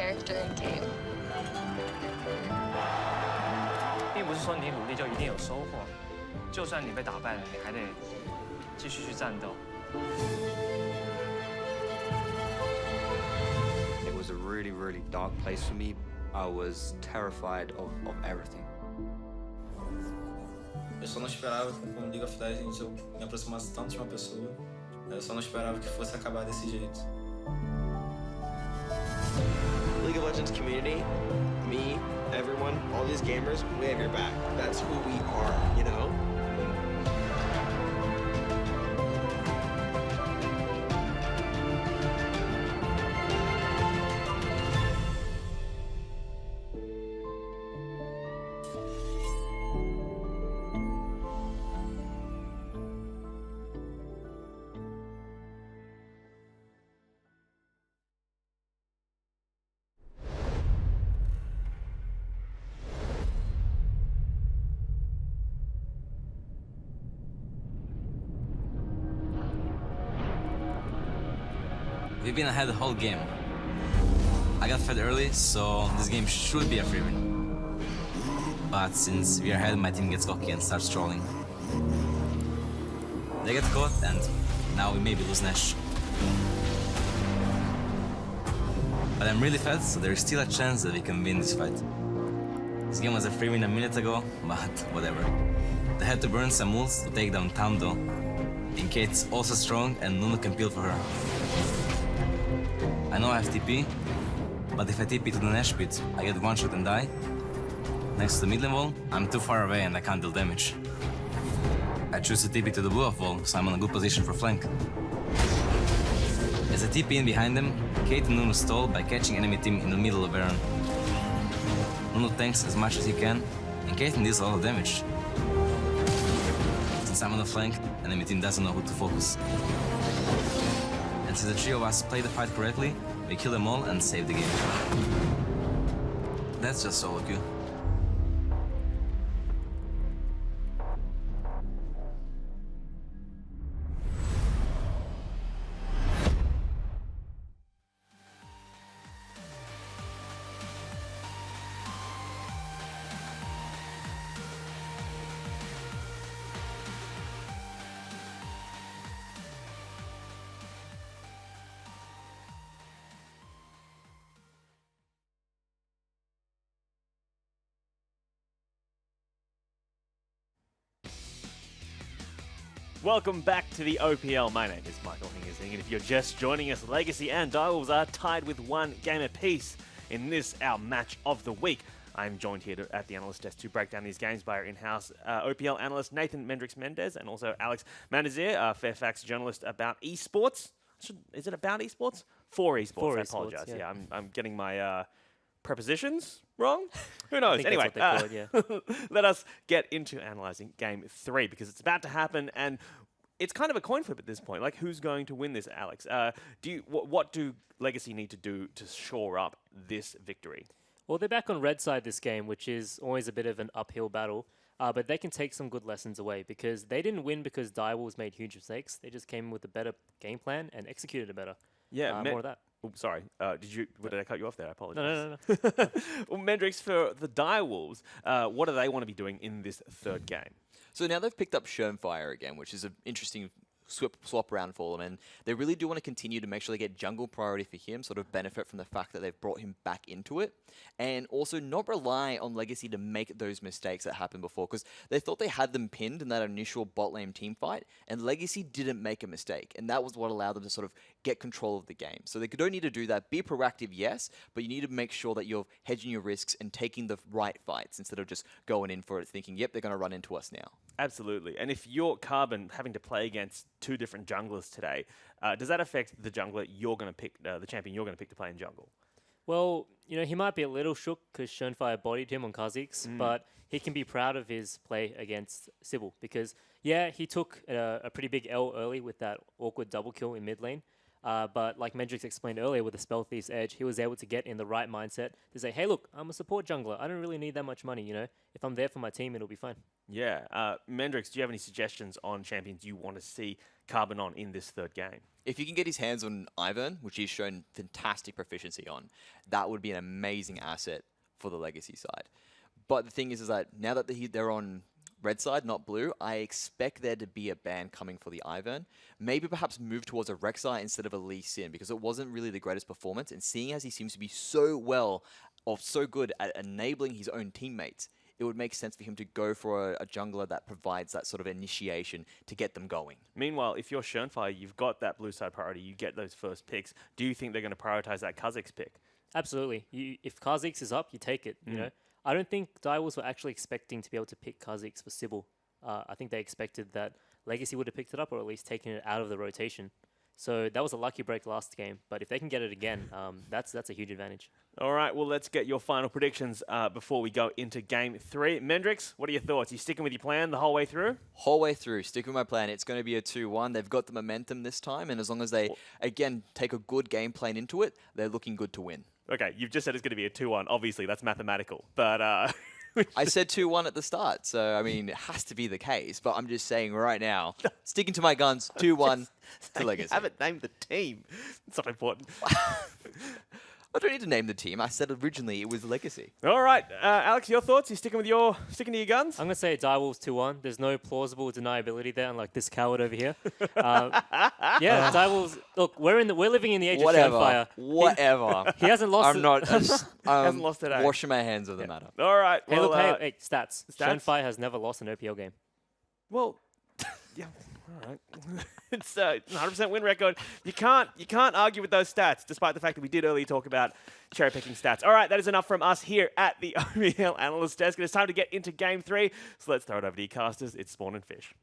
character in game. 并不是说你努力就一定有收获，就算你被打败了，你还得继续去战斗。It was a really, really dark place for me. I was terrified of everything. Eu só não esperava que com League of Legends eu me aproximasse tanto de uma pessoa. Eu só não esperava que fosse acabar desse jeito. League of Legends community, me, everyone, all these gamers, we have your back. That's who we are, you know? We've been ahead the whole game. I got fed early, so this game should be a free win. But since we're ahead, my team gets cocky and starts trolling. They get caught, and now we maybe lose Nash. But I'm really fed, so there is still a chance that we can win this fight. This game was a free win a minute ago, but whatever. They had to burn some ults to take down Tam though. And Kate's also strong, and Nunu can peel for her. I know I have TP, but if I TP to the Nash pit, I get one shot and die. Next to the mid wall, I'm too far away and I can't deal damage. I choose to TP to the blue off wall, so I'm in a good position for flank. As I TP in behind them, Kate and Nunu stall by catching enemy team in the middle of Baron. Nunu tanks as much as he can, and Kate deals a lot of damage. Since I'm on the flank, enemy team doesn't know who to focus. And since the three of us play the fight correctly, we kill them all and save the game. That's just solo queue. Welcome back to the OPL. My name is Michael Hingersing, and if you're just joining us, Legacy and Direwolves are tied with one game apiece in this, our match of the week. I'm joined here at the analyst desk to break down these games by our in-house OPL analyst Nathan Mendrix-Mendez and also Alex Manazir, Fairfax journalist about esports. Is it about esports? For esports. For I esports, apologize. yeah. I'm getting my prepositions wrong. Who knows? I think Anyway, that's what they call it, yeah. let us get into analyzing Game 3 because it's about to happen and it's kind of a coin flip at this point. Like, who's going to win this, Alex? What do Legacy need to do to shore up this victory? Well, they're back on red side this game, which is always a bit of an uphill battle. But they can take some good lessons away because they didn't win because Direwolves made huge mistakes. They just came with a better game plan and executed it better. Yeah, more of that. Oh, sorry. Did I cut you off there? I apologize. No. Well, Mendrix, for the Direwolves, what do they want to be doing in this third game? So now they've picked up Shermfire again, which is an interesting swap round for them, and they really do want to continue to make sure they get jungle priority for him, sort of benefit from the fact that they've brought him back into it, and also not rely on Legacy to make those mistakes that happened before, because they thought they had them pinned in that initial bot lane team fight, and Legacy didn't make a mistake, and that was what allowed them to sort of get control of the game. So they don't need to do that. Be proactive, yes, but you need to make sure that you're hedging your risks and taking the right fights instead of just going in for it thinking, yep, they're going to run into us now. Absolutely. And if you're Carbon having to play against two different junglers today, does that affect the jungler you're going to pick, the champion you're going to pick to play in jungle? Well, you know, he might be a little shook because Shermfire bodied him on Kha'Zix, but he can be proud of his play against Sybil because, yeah, he took a pretty big L early with that awkward double kill in mid lane, But like Mendrix explained earlier with the Spell Thief's Edge, he was able to get in the right mindset to say, hey, look, I'm a support jungler. I don't really need that much money, you know? If I'm there for my team, it'll be fine. Yeah. Mendrix, do you have any suggestions on champions you want to see Carbon on in this third game? If you can get his hands on Ivern, which he's shown fantastic proficiency on, that would be an amazing asset for the Legacy side. But the thing is that now that they're on red side, not blue, I expect there to be a ban coming for the Ivern. Maybe perhaps move towards a Rek'Sai instead of a Lee Sin, because it wasn't really the greatest performance. And seeing as he seems to be so good at enabling his own teammates, it would make sense for him to go for a jungler that provides that sort of initiation to get them going. Meanwhile, if you're Schernfire, you've got that blue side priority, you get those first picks. Do you think they're going to prioritize that Kha'Zix pick? Absolutely. If Kha'Zix is up, you take it, you know? I don't think Direwolves were actually expecting to be able to pick Kha'Zix for Sybil. I think they expected that Legacy would have picked it up or at least taken it out of the rotation. So that was a lucky break last game. But if they can get it again, that's a huge advantage. All right, well, let's get your final predictions before we go into Game 3. Mendrix, what are your thoughts? You sticking with your plan the whole way through? Whole way through, stick with my plan. It's going to be a 2-1. They've got the momentum this time, and as long as they, again, take a good game plan into it, they're looking good to win. Okay, you've just said it's going to be a 2-1. Obviously, that's mathematical. But I said 2-1 at the start, so, I mean, it has to be the case. But I'm just saying right now, sticking to my guns, 2-1 to Legacy. I haven't named the team. It's not important. I don't need to name the team. I said originally it was Legacy. All right, Alex, your thoughts? You sticking to your guns? I'm going to say Direwolves 2-1. There's no plausible deniability there, unlike this coward over here. Yeah, Direwolves. Look, we're living in the age of Schernfire. Whatever. He hasn't lost. I'm not. Hasn't lost today. Washing my hands of the matter. All right. Hey, Well, look, hey, stats. Schernfire has never lost an OPL game. Well, yeah. All right. It's a 100% win record. You can't argue with those stats, despite the fact that we did earlier talk about cherry-picking stats. All right, that is enough from us here at the OPL Analyst Desk. It's time to get into Game 3. So let's throw it over to you, casters. It's Spawn and Fish.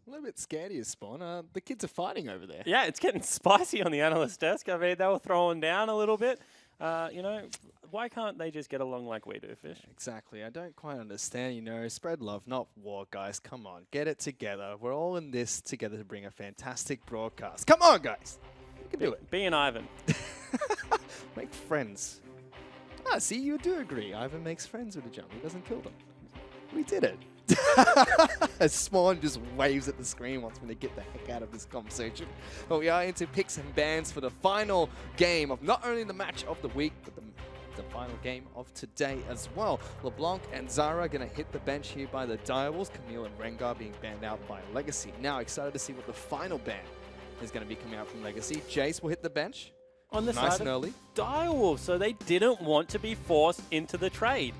A little bit scared of you, Spawn. The kids are fighting over there. Yeah, it's getting spicy on the analyst desk. I mean, they were throwing down a little bit. You know, why can't they just get along like we do, Fish? Exactly. I don't quite understand. You know, spread love, not war, guys. Come on, get it together. We're all in this together to bring a fantastic broadcast. Come on, guys. You can do it. Be an Ivan. Make friends. Ah, see, you do agree. Ivan makes friends with the jungle. He doesn't kill them. We did it. Spawn just waves at the screen, wants me to get the heck out of this conversation. But we are into picks and bans for the final game of not only the match of the week, but the final game of today as well. LeBlanc and Zara going to hit the bench here by the Direwolves. Camille and Rengar being banned out by Legacy. Now excited to see what the final ban is going to be coming out from Legacy. Jace will hit the bench. On the nice side and of early. Direwolves, so they didn't want to be forced into the trade.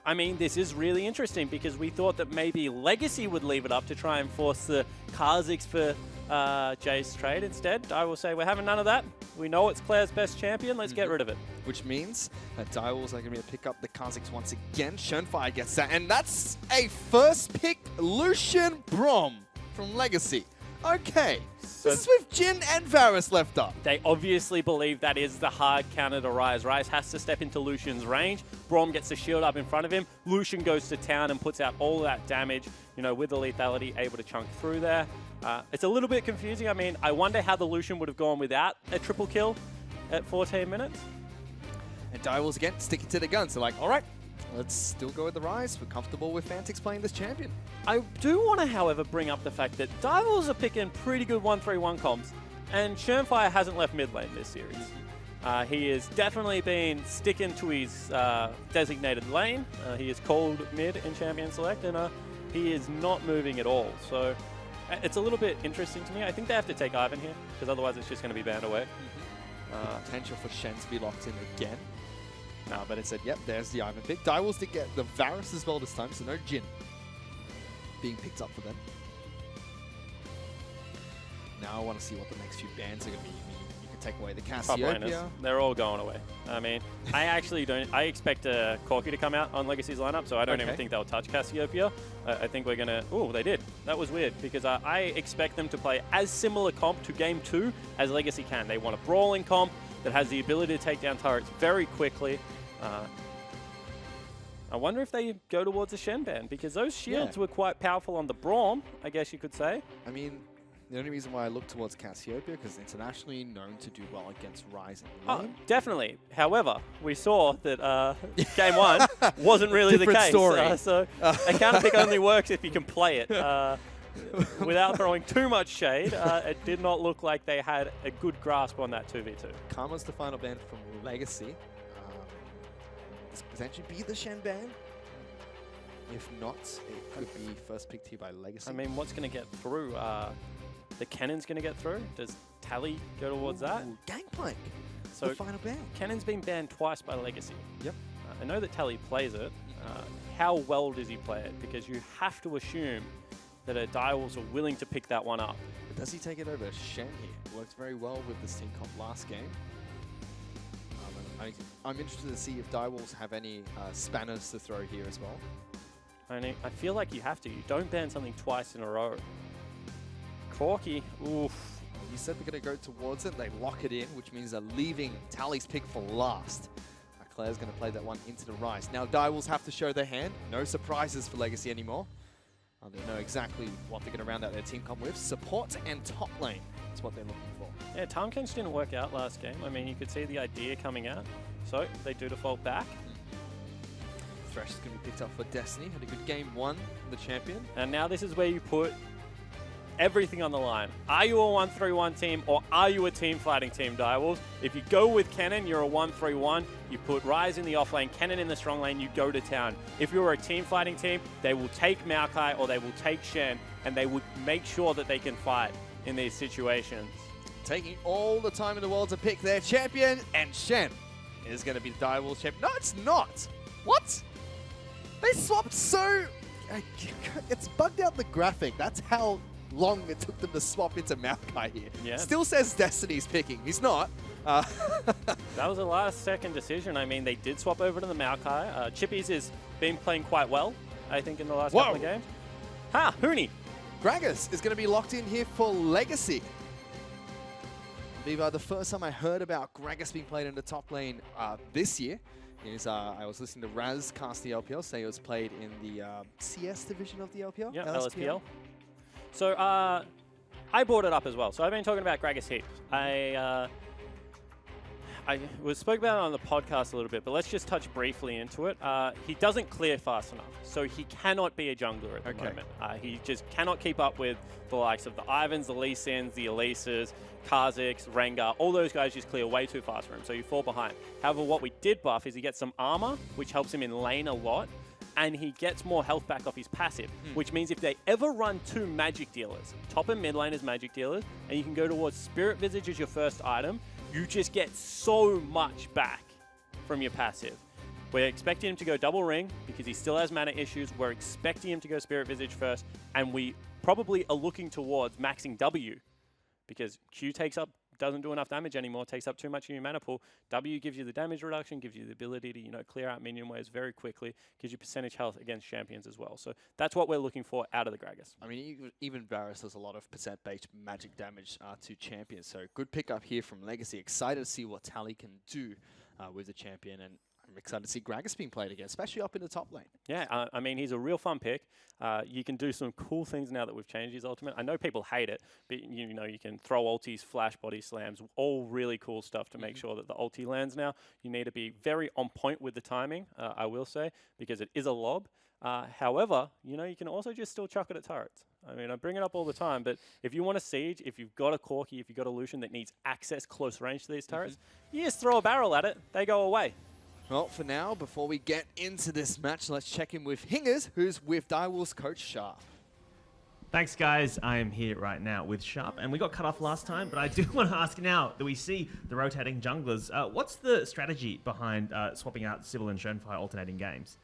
I mean, this is really interesting because we thought that maybe Legacy would leave it up to try and force the Kha'Zix for Jace trade instead. I will say we're having none of that. We know it's Claire's best champion. Let's get rid of it. Which means that Direwolves are going to pick up the Kha'Zix once again. Schernfire gets that. And that's a first pick Lucian Brom from Legacy. Okay. This is with Jhin and Varus left up. They obviously believe that is the hard counter to Ryze. Ryze has to step into Lucian's range. Braum gets the shield up in front of him. Lucian goes to town and puts out all that damage, you know, with the lethality, able to chunk through there. It's a little bit confusing. I mean, I wonder how the Lucian would have gone without a triple kill at 14 minutes. And Direwolves again sticking to the guns. They're like, all right, let's still go with the Ryze. We're comfortable with Fantix playing this champion. I do want to, however, bring up the fact that Direwolves are picking pretty good 1-3-1 comps, and Schernfire hasn't left mid lane this series. He has definitely been sticking to his designated lane. He is called mid in Champion Select, and he is not moving at all. So it's a little bit interesting to me. I think they have to take Ivan here, because otherwise it's just going to be banned away. Potential for Shen to be locked in again. No, but it said, yep, there's the Ivan pick. Direwolves did get the Varus as well this time, so no Jhin being picked up for them. Now I want to see what the next few bans are going to be. I mean, you can take away the Cassiopeia. They're all going away. I mean, I actually don't. I expect Corki to come out on Legacy's lineup, so I don't even think they'll touch Cassiopeia. I think we're going to... Oh, they did. That was weird, because I expect them to play as similar comp to Game 2 as Legacy can. They want a brawling comp that has the ability to take down turrets very quickly. I wonder if they go towards a Shen ban, because those shields were quite powerful on the Braum, I guess you could say. I mean, The only reason why I look towards Cassiopeia because internationally known to do well against Ryze and Oh, Lane. definitely. However, we saw that game 1 wasn't really the Different case. story. So a counter pick only works if you can play it. Without throwing too much shade, it did not look like they had a good grasp on that 2v2. Karma's the final ban from Legacy. This could potentially be the Shen ban. If not, it could be first picked here by Legacy. I mean, what's going to get through? The Cannon's going to get through? Does Tally go towards that? Ooh, Gangplank. So The final ban. Cannon's been banned twice by Legacy. Yep. I know that Tally plays it. How well does he play it? Because you have to assume that Direwolves are willing to pick that one up. But does he take it over Shen here? Worked very well with this team comp last game. I'm interested to see if Direwolves have any spanners to throw here as well. I feel like you have to. You don't ban something twice in a row. Corki, oof. You said they're going to go towards it. They lock it in, which means they're leaving Tally's pick for last. Claire's going to play that one into the Ryze. Now Direwolves have to show their hand. No surprises for Legacy anymore. They know exactly what they're going to round out their team comp with. Support and top lane is what they're looking for. Yeah, Tahm Kench didn't work out last game. I mean, you could see the idea coming out. So they do default back. Thresh is going to be picked up for Destiny. Had a good game 1 for the champion. And now this is where you put everything on the line. Are you a 1-3-1 team or are you a team fighting team, Direwolves? If you go with Cannon, you're a 1-3-1. You put Ryze in the off lane, Cannon in the strong lane, you go to town. If you're a team fighting team, they will take Maokai or they will take Shen and they would make sure that they can fight in these situations. Taking all the time in the world to pick their champion, and Shen is going to be the Direwolves champion. No, it's not. What? They swapped so... It's bugged out the graphic. That's how long it took them to swap into Maokai here. Yeah. Still says Destiny's picking. He's not. That was a last-second decision. I mean, they did swap over to the Maokai. Chippies has been playing quite well, I think, in the last couple of games. Ha! Huni! Gragas is going to be locked in here for Legacy. Viva, the first time I heard about Gragas being played in the top lane this year is I was listening to Raz cast the LPL, say it was played in the CS division of the LPL. Yeah, LSPL. So I brought it up as well. So I've been talking about Gragas heaps. I spoke about it on the podcast a little bit, but let's just touch briefly into it. He doesn't clear fast enough, so he cannot be a jungler at the moment. He just cannot keep up with the likes of the Ivans, the Lee Sins, the Elises, Kha'Zix, Rengar. All those guys just clear way too fast for him, so you fall behind. However, what we did buff is he gets some armor, which helps him in lane a lot, and he gets more health back off his passive, which means if they ever run 2 magic dealers, top and mid lane as magic dealers, and you can go towards Spirit Visage as your first item, you just get so much back from your passive. We're expecting him to go double ring because he still has mana issues. We're expecting him to go Spirit Visage first, and we probably are looking towards maxing W because Q doesn't do enough damage anymore, takes up too much of your mana pool. W gives you the damage reduction, gives you the ability to, clear out minion waves very quickly, gives you percentage health against champions as well. So that's what we're looking for out of the Gragas. I mean, even Varus does a lot of percent-based magic damage to champions. So good pickup here from Legacy. Excited to see what Tally can do with the champion, and I'm excited to see Gragas being played again, especially up in the top lane. Yeah, I mean, he's a real fun pick. You can do some cool things now that we've changed his ultimate. I know people hate it, but you can throw ultis, flash body slams, all really cool stuff to make sure that the ulti lands now. You need to be very on point with the timing, I will say, because it is a lob. However, you can also just still chuck it at turrets. I mean, I bring it up all the time, but if you want a siege, if you've got a Corki, if you've got a Lucian that needs access close range to these turrets, you just throw a barrel at it, they go away. Well, for now, before we get into this match, let's check in with Hingers, who's with Direwolves coach Sharp. Thanks, guys. I am here right now with Sharp, and we got cut off last time, but I do want to ask now that we see the rotating junglers, what's the strategy behind swapping out Sybil and Shenfire alternating games?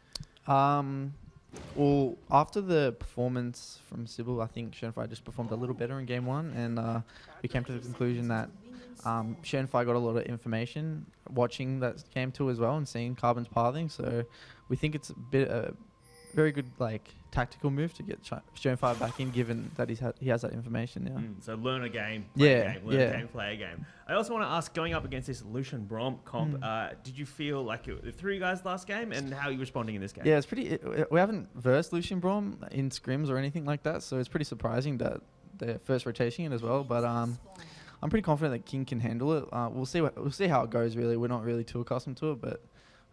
Well, after the performance from Sybil, I think Shenfire just performed a little better in game 1, and we came to the conclusion that Shenfire got a lot of information watching that game 2 as well and seeing Carbon's pathing, so we think it's a very good tactical move to get Shenfire back in, given that he has that information now. So learn a game, play a game, learn a game, play a game. I also want to ask, going up against this Lucian Braum comp, did you feel like it threw you guys last game, and how are you responding in this game? Yeah, it's pretty. We haven't versed Lucian Braum in scrims or anything like that, so it's pretty surprising that their first rotation in as well. But I'm pretty confident that King can handle it. We'll see how it goes. Really, we're not really too accustomed to it, but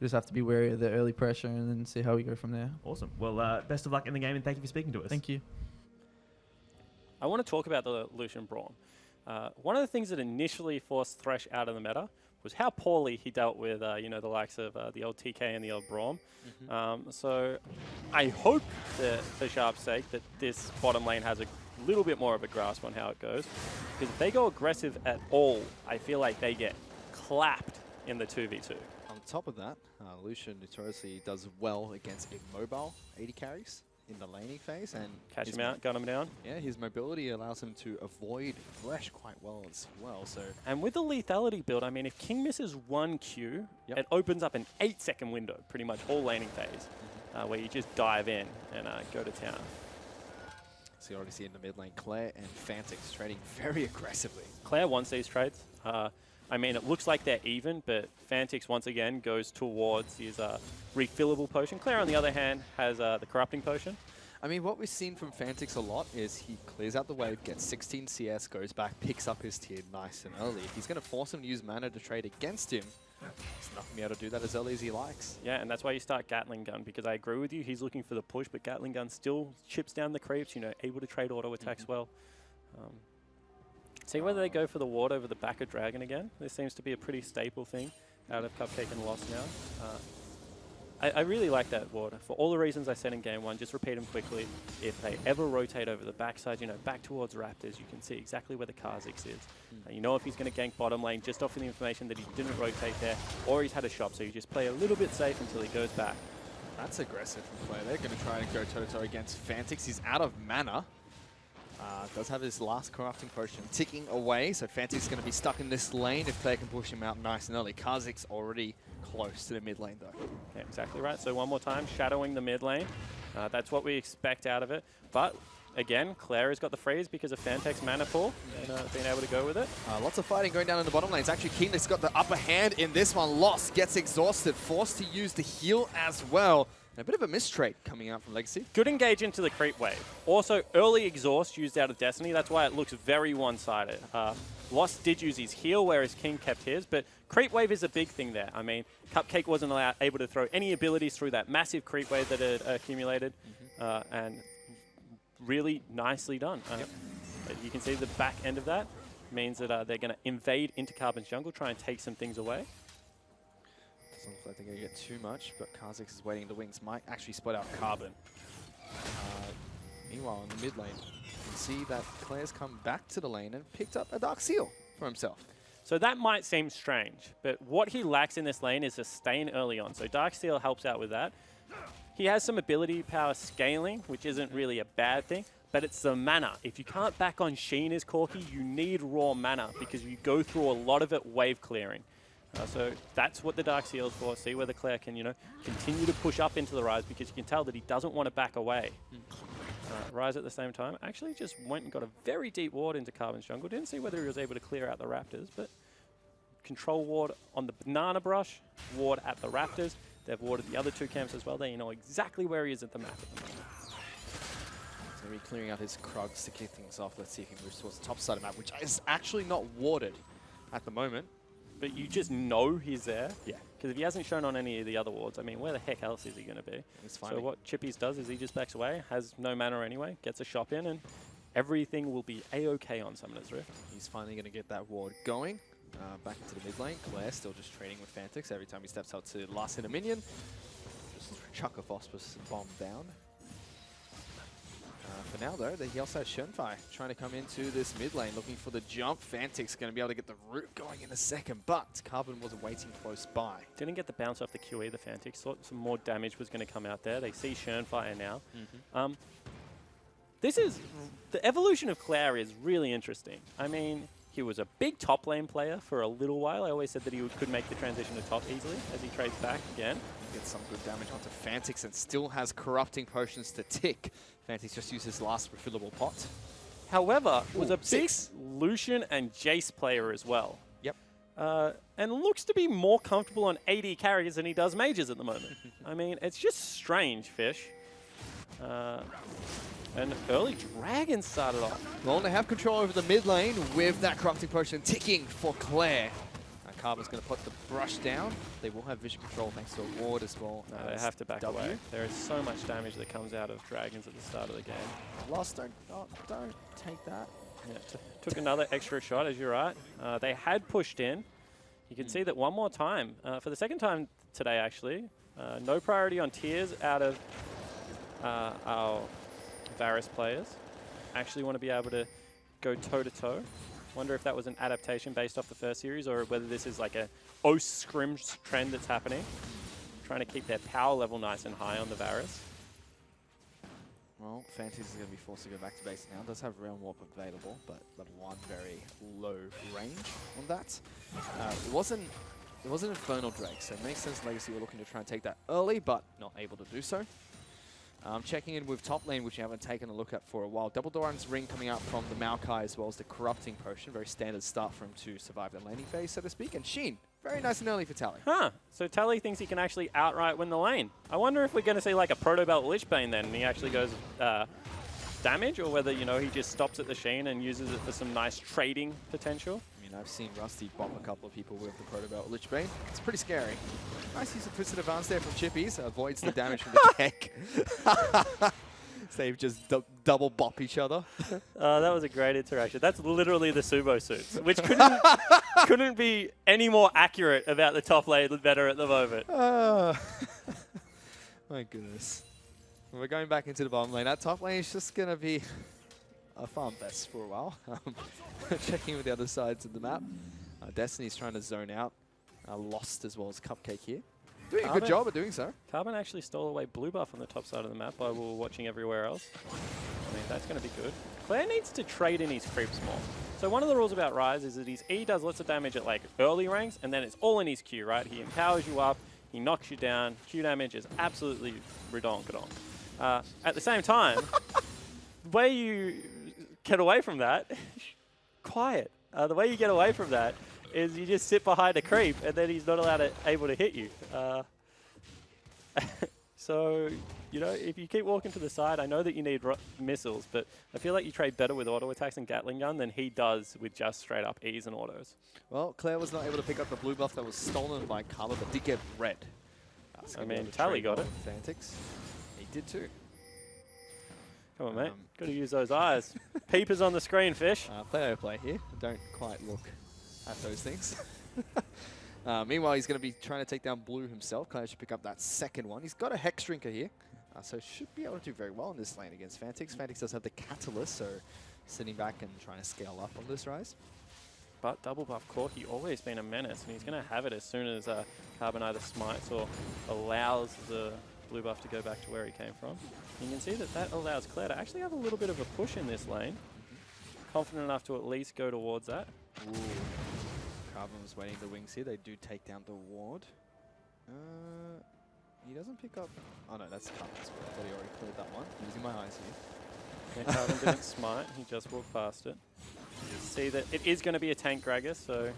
we just have to be wary of the early pressure and then see how we go from there. Awesome. Well, best of luck in the game, and thank you for speaking to us. Thank you. I want to talk about the Lucian Braum. One of the things that initially forced Thresh out of the meta was how poorly he dealt with, the likes of the old TK and the old Braum. So I hope that, for Sharp's sake, that this bottom lane has a little bit more of a grasp on how it goes. Because if they go aggressive at all, I feel like they get clapped in the 2v2. On top of that, Lucian notoriously does well against immobile 80 carries in the laning phase, and Catch him out, gun him down. Yeah, his mobility allows him to avoid Thresh quite well as well. So, and with the lethality build, I mean, if King misses one Q, Yep. it opens up an 8-second window, pretty much all laning phase, where you just dive in and go to town. so you already see in the mid lane, Claire and Fantix trading very aggressively. Claire wants these trades. I mean, it looks like they're even, but Fantix once again goes towards his refillable potion. Claire, on the other hand, has the corrupting potion. I mean, what we've seen from Fantix a lot is he clears out the wave, gets 16 CS, goes back, picks up his tier nice and early. If he's going to force him to use mana to trade against him, he's not going to be able to do that as early as he likes. Yeah, and that's why you start Gatling Gun, because I agree with you, he's looking for the push, but Gatling Gun still chips down the creeps, able to trade auto attacks well. See whether they go for the ward over the back of Dragon again. This seems to be a pretty staple thing out of Cupcake and Lost now. I really like that ward. For all the reasons I said in game one, just repeat them quickly. If they ever rotate over the backside, back towards Raptors, you can see exactly where the Kha'Zix is. You know if he's going to gank bottom lane just off of the information that he didn't rotate there, or he's had a shop, so you just play a little bit safe until he goes back. That's aggressive from Claire. They're going to try and go toe-to-toe against Fantix. He's out of mana. Does have his last corrupting potion ticking away, so Fantix is going to be stuck in this lane if Claire can push him out nice and early. Kha'Zix already close to the mid lane though. Yeah, exactly right. So one more time, shadowing the mid lane. That's what we expect out of it. But again, Claire has got the freeze because of Fantech's mana pool and being able to go with it. Lots of fighting going down in the bottom lane. It's actually Keenlick's got the upper hand in this one. Lost, gets exhausted, forced to use the heal as well. And a bit of a mistrade coming out from Legacy. Good engage into the creep wave. Also, early exhaust used out of Destiny. That's why it looks very one-sided. Lost did use his heal, whereas King kept his, but creep wave is a big thing there. I mean, Cupcake wasn't able to throw any abilities through that massive creep wave that had accumulated, and really nicely done. But you can see the back end of that means that they're going to invade into Carbon's jungle, try and take some things away. Doesn't look like they're going to get too much, but Kha'Zix is waiting in the wings. Might actually split out Carbon. Meanwhile, in the mid lane, you can see that Claire's come back to the lane and picked up a Dark Seal for himself. So that might seem strange, but what he lacks in this lane is sustain early on. So Dark Seal helps out with that. He has some ability power scaling, which isn't really a bad thing, but it's the mana. If you can't back on Sheen as Corki, you need raw mana because you go through a lot of it wave clearing. So that's what the Dark Seal is for. See whether Claire can, continue to push up into the Rise, because you can tell that he doesn't want to back away. Rise at the same time. Actually just went and got a very deep ward into Carbon's jungle. Didn't see whether he was able to clear out the Raptors, but control ward on the Banana Brush, ward at the Raptors. They've warded the other two camps as well. They know exactly where he is at the map at the moment. He's going to be clearing out his Krugs to kick things off. Let's see if he moves towards the top side of the map, which is actually not warded at the moment. But you just know he's there. Yeah. Because if he hasn't shown on any of the other wards, I mean, where the heck else is he going to be? So what Chippies does is he just backs away, has no mana anyway, gets a shop in, and everything will be A-OK on Summoner's Rift. He's finally going to get that ward going. Back into the mid lane. Claire still just trading with Fantix every time he steps out to last hit a minion. Just chuck a Phosphorus bomb down. For now, though, he also has Shenfai trying to come into this mid lane, looking for the jump. Fantix going to be able to get the root going in a second, but Carbon wasn't waiting close by. Didn't get the bounce off the QE, the Fantix. Thought some more damage was going to come out there. They see Shenfire now. The evolution of Claire is really interesting. I mean, he was a big top lane player for a little while. I always said that he could make the transition to top easily as he trades back again. Gets some good damage onto Fantix and still has corrupting potions to tick. Fantix just used his last refillable pot. However, was a big Lucian and Jace player as well. Yep. And looks to be more comfortable on AD carries than he does mages at the moment. I mean, it's just strange, Fish. An early dragon started off. Well, they have control over the mid lane with that corrupting potion ticking for Claire. Carbon's going to put the brush down. They will have vision control thanks to a ward as well. No, they have to back away. There is so much damage that comes out of dragons at the start of the game. Lost, don't take that. Yeah, took another extra shot, as you're right. They had pushed in. You can see that one more time. For the second time today, actually. No priority on tiers out of our Varus players. Actually want to be able to go toe-to-toe. Wonder if that was an adaptation based off the first series or whether this is like a Scrim trend that's happening. Trying to keep their power level nice and high on the Varus. Well, Fantasy is going to be forced to go back to base now. Does have Realm Warp available, but level 1 very low range on that. It wasn't Infernal Drake, so it makes sense Legacy were looking to try and take that early, but not able to do so. Checking in with top lane, which you haven't taken a look at for a while. Double Doran's Ring coming out from the Maokai as well as the Corrupting Potion. Very standard start for him to survive the laning phase, so to speak. And Sheen, very nice and early for Tally. Huh. So Tally thinks he can actually outright win the lane. I wonder if we're going to see like a Proto Belt Lichbane then, and he actually goes damage, or whether, you know, he just stops at the Sheen and uses it for some nice trading potential. I mean, I've seen Rusty bop a couple of people with the Proto Belt Lichbane. It's pretty scary. Nice use of Twisted Advance there from Chippies. Avoids the damage from the Keck. So they've just double bop each other. That was a great interaction. That's literally the sumo suits, which couldn't be any more accurate about the top lane better at the moment. My goodness. We're going back into the bottom lane. That top lane is just going to be a farm best for a while. Checking with the other sides of the map. Destiny's trying to zone out. Lost as well as Cupcake here. Doing a good job at doing so. Carbon actually stole away blue buff on the top side of the map while we were watching everywhere else. I mean, that's going to be good. Claire needs to trade in his creeps more. So one of the rules about Ryze is that his E does lots of damage at like early ranks, and then it's all in his Q, right? He empowers you up, he knocks you down. Q damage is absolutely redonkadonk. At the same time, the way you get away from that, quiet. The way you get away from that is you just sit behind a creep, and then he's not able to hit you. So, you know, if you keep walking to the side, I know that you need missiles, but I feel like you trade better with auto attacks and Gatling gun than he does with just straight up E's and autos. Well, Claire was not able to pick up the blue buff that was stolen by Carla, but did get red. I mean, Tally got it. Fantics. He did too. Come on, mate. Got to use those eyes. Peepers on the screen, Fish. Play here. Don't quite look at those things. Meanwhile, he's going to be trying to take down blue himself. Claire should pick up that second one. He's got a Hex Drinker here, so should be able to do very well in this lane against Fantics. Fantics does have the Catalyst, so sitting back and trying to scale up on this Ryze. But double buff Corki always been a menace, and he's going to have it as soon as Carbon either smites or allows the blue buff to go back to where he came from. You can see that that allows Claire to actually have a little bit of a push in this lane. Confident enough to at least go towards that. Ooh. Carbon was waiting the wings here. They do take down the ward. He doesn't pick up... Oh no, that's Carbon's ward. I thought he already cleared that one. Using my eyes here. Okay, Carbon didn't smite. He just walked past it. You see that it is going to be a tank Gragas, so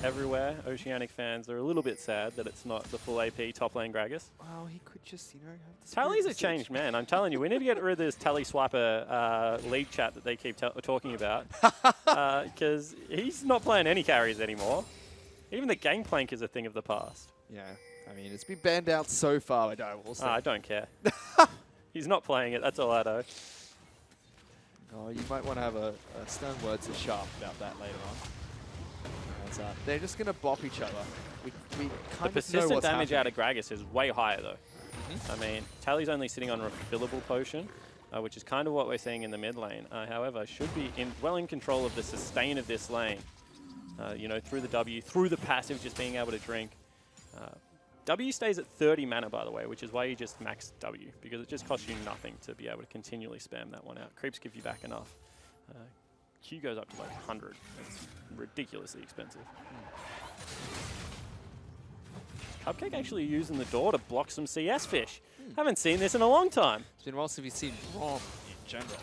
everywhere, Oceanic fans are a little bit sad that it's not the full AP top lane Gragas. Well, he could just, you know, have the Tally's a changed man. I'm telling you, we need to get rid of this Tally Swiper league chat that they keep talking about, because he's not playing any carries anymore. Even the Gangplank is a thing of the past. Yeah, I mean, it's been banned out so far by Direwolves. I don't care. He's not playing it, that's all I know. Oh, you might want to have a stern word to Sharp about that later on. As, they're just going to bop each other. We kind the of persistent know what's damage happening. out of Gragas is way higher, though. I mean, Tally's only sitting on a refillable potion, which is kind of what we're seeing in the mid lane. However, should be well in control of the sustain of this lane. You know, through the W, through the passive, just being able to drink. W stays at 30 mana, by the way, which is why you just max W, because it just costs you nothing to be able to continually spam that one out. Creeps give you back enough. Q goes up to like 100. It's ridiculously expensive. Cupcake actually using the door to block some CS Fish. Haven't seen this in a long time. It's been a while since we've seen Braum in general.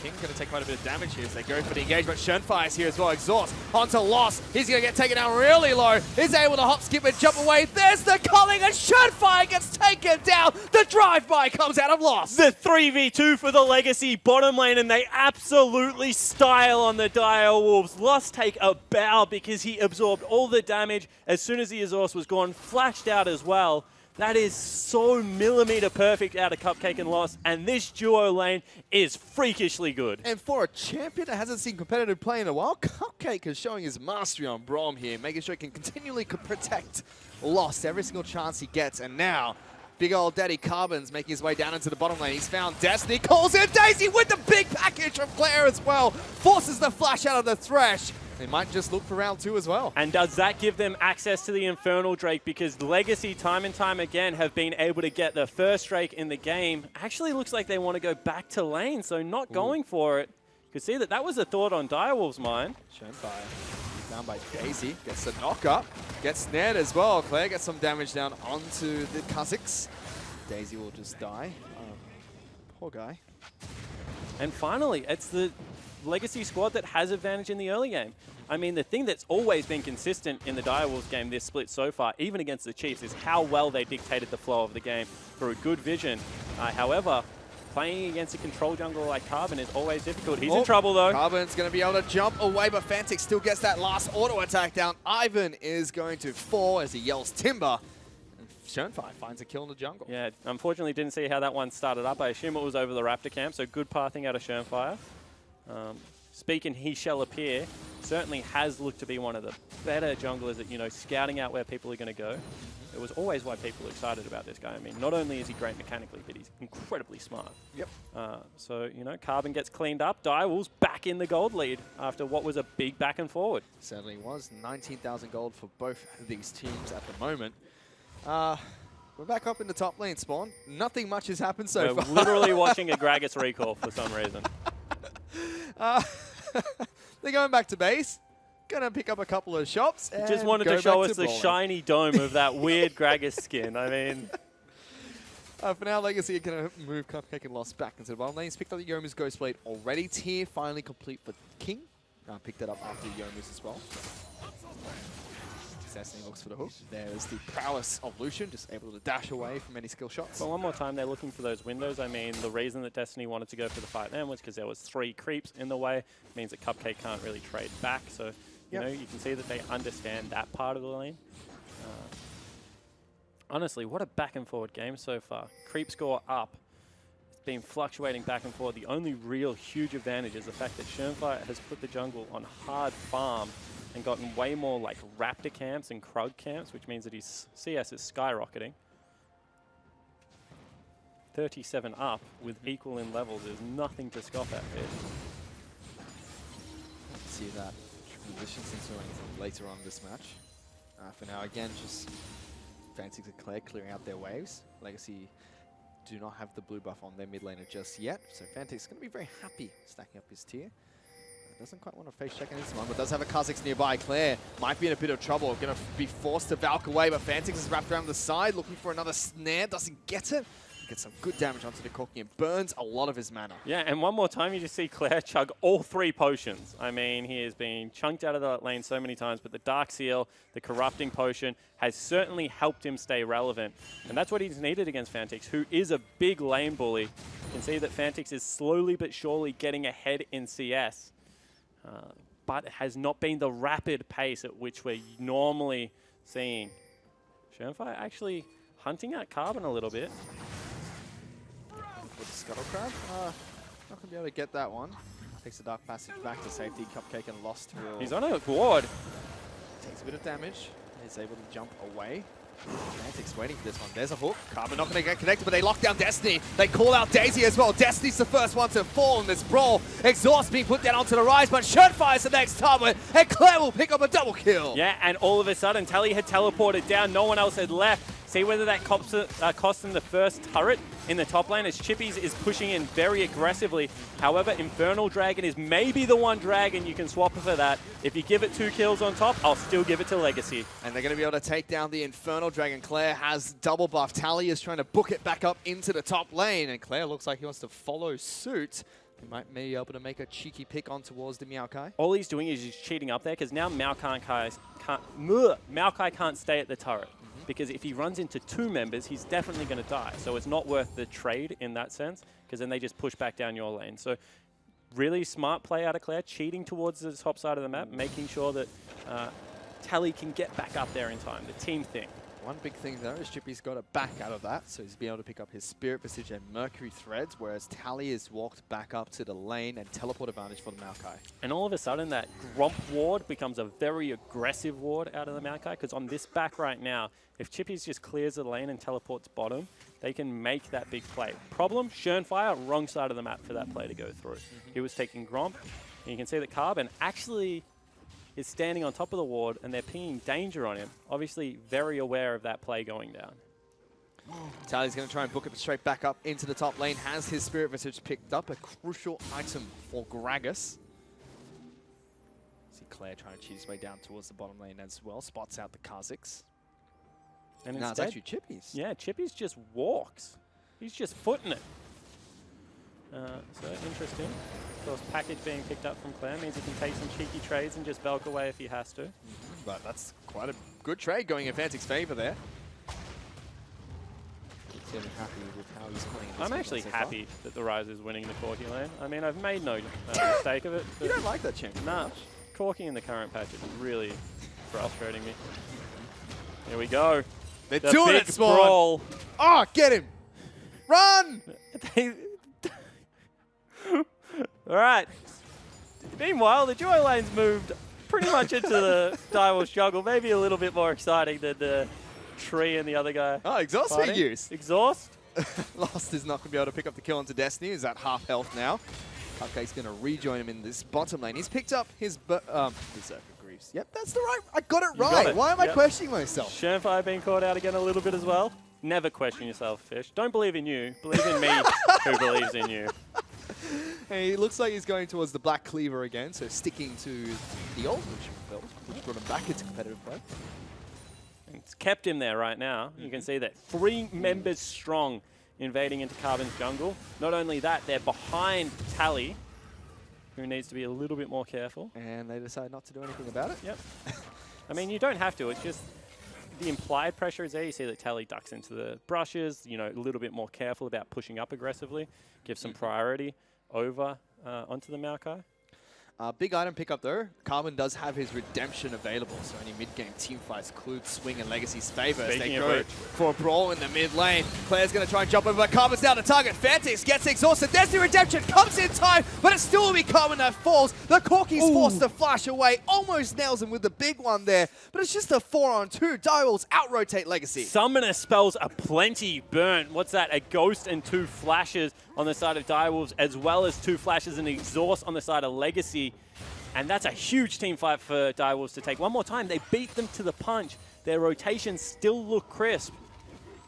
King going to take quite a bit of damage here as they go for the engagement. Shernfire is here as well. Exhaust onto Lost. He's going to get taken down really low. He's able to hop, skip, and jump away. There's the culling, and Shernfire gets taken down. The drive-by comes out of Lost. The 3v2 for the Legacy bottom lane, and they absolutely style on the Dire Wolves. Lost take a bow because he absorbed all the damage as soon as the exhaust was gone, flashed out as well. That is so millimeter perfect out of Cupcake and Lost, and this duo lane is freakishly good. And for a champion that hasn't seen competitive play in a while, Cupcake is showing his mastery on Braum here, making sure he can continually protect Lost every single chance he gets. And now, big old Daddy Carbon's making his way down into the bottom lane. He's found Destiny, calls in Daisy with the big package from Claire as well, forces the flash out of the Thresh. They might just look for round 2 as well. And does that give them access to the Infernal Drake? Because Legacy, time and time again, have been able to get the first Drake in the game. Actually looks like they want to go back to lane, so not going for it. You could see that was a thought on Direwolf's mind. Shernfire down by Daisy, gets the knock up, gets snared as well. Claire gets some damage down onto the Kha'Zix. Daisy will just die. Poor guy. And finally, it's the Legacy squad that has advantage in the early game. I mean, the thing that's always been consistent in the Direwolves game this split so far, even against the Chiefs, is how well they dictated the flow of the game through good vision. However, playing against a control jungler like Carbon is always difficult. He's in trouble, though. Carbon's going to be able to jump away, but Fantix still gets that last auto attack down. Ivan is going to fall as he yells timber. And Shernfire finds a kill in the jungle. Yeah, unfortunately didn't see how that one started up. I assume it was over the Raptor camp, so good pathing out of Shernfire. Speaking He Shall Appear, certainly has looked to be one of the better junglers at, you know, scouting out where people are going to go. It was always why people were excited about this guy. I mean, not only is he great mechanically, but he's incredibly smart. Yep. So, you know, Carbon gets cleaned up. Direwolves back in the gold lead after what was a big back and forward. Certainly was. 19,000 gold for both of these teams at the moment. We're back up in the top lane, Spawn. Nothing much has happened so far. We're literally watching a Gragas recall for some reason. They're going back to base. Gonna pick up a couple of shops. Just wanted to show us the shiny dome of that weird Gragas skin. I mean, for now, Legacy are going to move Cupcake and Lost back into the bottom lane. He's picked up the Youmuu's Ghostblade already. Tier finally complete for King. Picked that up after Youmuu's as well. Destiny looks for the hook. There's the prowess of Lucian, just able to dash away from any skill shots. but one more time, they're looking for those windows. I mean, the reason that Destiny wanted to go for the fight then was because there was 3 creeps in the way. It means that Cupcake can't really trade back. So, you know, you can see that they understand that part of the lane. Honestly, what a back and forward game so far. Creep score up. It's been fluctuating back and forth. The only real huge advantage is the fact that Shernfire has put the jungle on hard farm and gotten way more like Raptor camps and Krug camps, which means that his CS is skyrocketing. 37 up with equal in levels is nothing to scoff at here. See that transition since we're until later on this match. For now, again, just Fantix and Claire clearing out their waves. Legacy do not have the blue buff on their mid laner just yet, so Fantix is going to be very happy stacking up his tier. Doesn't quite want to face check in this one, but does have a Kha'Zix nearby. Claire might be in a bit of trouble. Going to be forced to Valk away, but Fantix is wrapped around the side, looking for another snare. Doesn't get it. Gets some good damage onto the Corki and burns a lot of his mana. Yeah, and one more time you just see Claire chug all 3 potions. I mean, he has been chunked out of the lane so many times, but the Dark Seal, the Corrupting Potion, has certainly helped him stay relevant. And that's what he's needed against Fantix, who is a big lane bully. You can see that Fantix is slowly but surely getting ahead in CS. But it has not been the rapid pace at which we're normally seeing. Shernfire actually hunting out Carbon a little bit. With the Scuttle Crab, not going to be able to get that one. Takes the Dark Passage back to safety. Cupcake and Lost will... He's on a ward. Takes a bit of damage. He's able to jump away. Fantix waiting for this one. There's a hook. Carbon not going to get connected, but they lock down Destiny. They call out Daisy as well. Destiny's the first one to fall in this brawl. Exhaust being put down onto the rise, but Shernfire's the next target, and Claire will pick up a double kill. Yeah, and all of a sudden, Tally had teleported down. No one else had left. See whether that cost them the first turret in the top lane as Chippies is pushing in very aggressively. However, Infernal Dragon is maybe the one dragon you can swap for that. If you give it 2 kills on top, I'll still give it to Legacy. And they're going to be able to take down the Infernal Dragon. Claire has double buff. Tally is trying to book it back up into the top lane, and Claire looks like he wants to follow suit. He might be able to make a cheeky pick on towards the Maokai. All he's doing is he's cheating up there because now Maokai can't stay at the turret. Because if he runs into 2 members, he's definitely going to die. So it's not worth the trade in that sense, because then they just push back down your lane. So really smart play out of Claire, cheating towards the top side of the map, making sure that Tally can get back up there in time, the team thing. One big thing though is Chippy's got a back out of that, so he's been able to pick up his Spirit Visage and Mercury Threads, whereas Tally has walked back up to the lane and teleport advantage for the Maokai. And all of a sudden that Gromp ward becomes a very aggressive ward out of the Maokai, because on this back right now, if Chippy's just clears the lane and teleports bottom, they can make that big play. Problem, Schernfire, wrong side of the map for that play to go through. He was taking Gromp, and you can see that Carbon actually is standing on top of the ward, and they're pinging danger on him. Obviously very aware of that play going down. Tally's going to try and book it straight back up into the top lane. Has his Spirit Visage picked up, a crucial item for Gragas. See Claire trying to cheat his way down towards the bottom lane as well. Spots out the Kha'Zix. And no, it's instead, actually Chippy's. Yeah, Chippy's just walks. He's just footing it. So interesting. Of course, package being picked up from Claire means he can take some cheeky trades and just Velk away if he has to. But that's quite a good trade going in Fantic's favor there. Feeling happy with how he's playing. I'm actually happy that the Rise is winning the Corki lane. I mean, I've made no mistake of it. You don't like that champion? Nah, Corki in the current patch is really frustrating me. Here we go. They're the doing big it, Spawn. brawl. Oh, get him! Run! All right. Meanwhile, the Joy lane's moved pretty much into the Direwolves jungle. Maybe a little bit more exciting than the Tree and the other guy. Oh, Exhaust being used. Exhaust? Lost is not going to be able to pick up the kill onto Destiny. He's at half health now. Cupcake's going to rejoin him in this bottom lane. He's picked up his Berserker Greaves. Yep, that's the right. I got it right. Why am I questioning myself? Schernfire being caught out again a little bit as well. Never question yourself, Fish. Don't believe in you. Believe in me, who believes in you. Hey, it looks like he's going towards the Black Cleaver again, so sticking to the old Lucian build, which brought him back into competitive play. It's kept him there right now. You can see that 3 members strong invading into Carbon's jungle. Not only that, they're behind Tally, who needs to be a little bit more careful. And they decide not to do anything about it? Yep. I mean, you don't have to. It's just the implied pressure is there. You see that Tally ducks into the brushes, you know, a little bit more careful about pushing up aggressively, give some priority over onto the Maokai. Big item pickup though. Carbon does have his redemption available, so any mid-game team fights Clued, Swing, and Legacy's favor as they go for a brawl in the mid lane. Claire's going to try and jump over, but Carbon's down to target. Fantix gets exhausted. There's the redemption, comes in time, but it still will be Carbon that falls. The Corki's forced to flash away, almost nails him with the big one there, but it's just a 4-on-2. Direwolves out-rotate Legacy. Summoner spells aplenty burnt. What's that? A ghost and 2 flashes on the side of Direwolves, as well as 2 flashes and exhaust on the side of Legacy. And that's a huge team fight for Direwolves to take. One more time, they beat them to the punch. Their rotations still look crisp.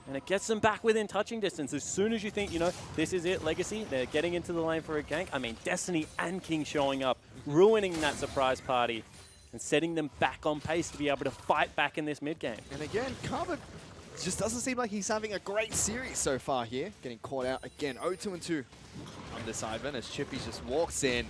And it gets them back within touching distance. As soon as you think, you know, this is it, Legacy, they're getting into the lane for a gank. I mean, Destiny and King showing up, ruining that surprise party, and setting them back on pace to be able to fight back in this mid-game. And again, Carbon just doesn't seem like he's having a great series so far here. Getting caught out again, 0-2-2 on this Ivan as Chippy just walks in.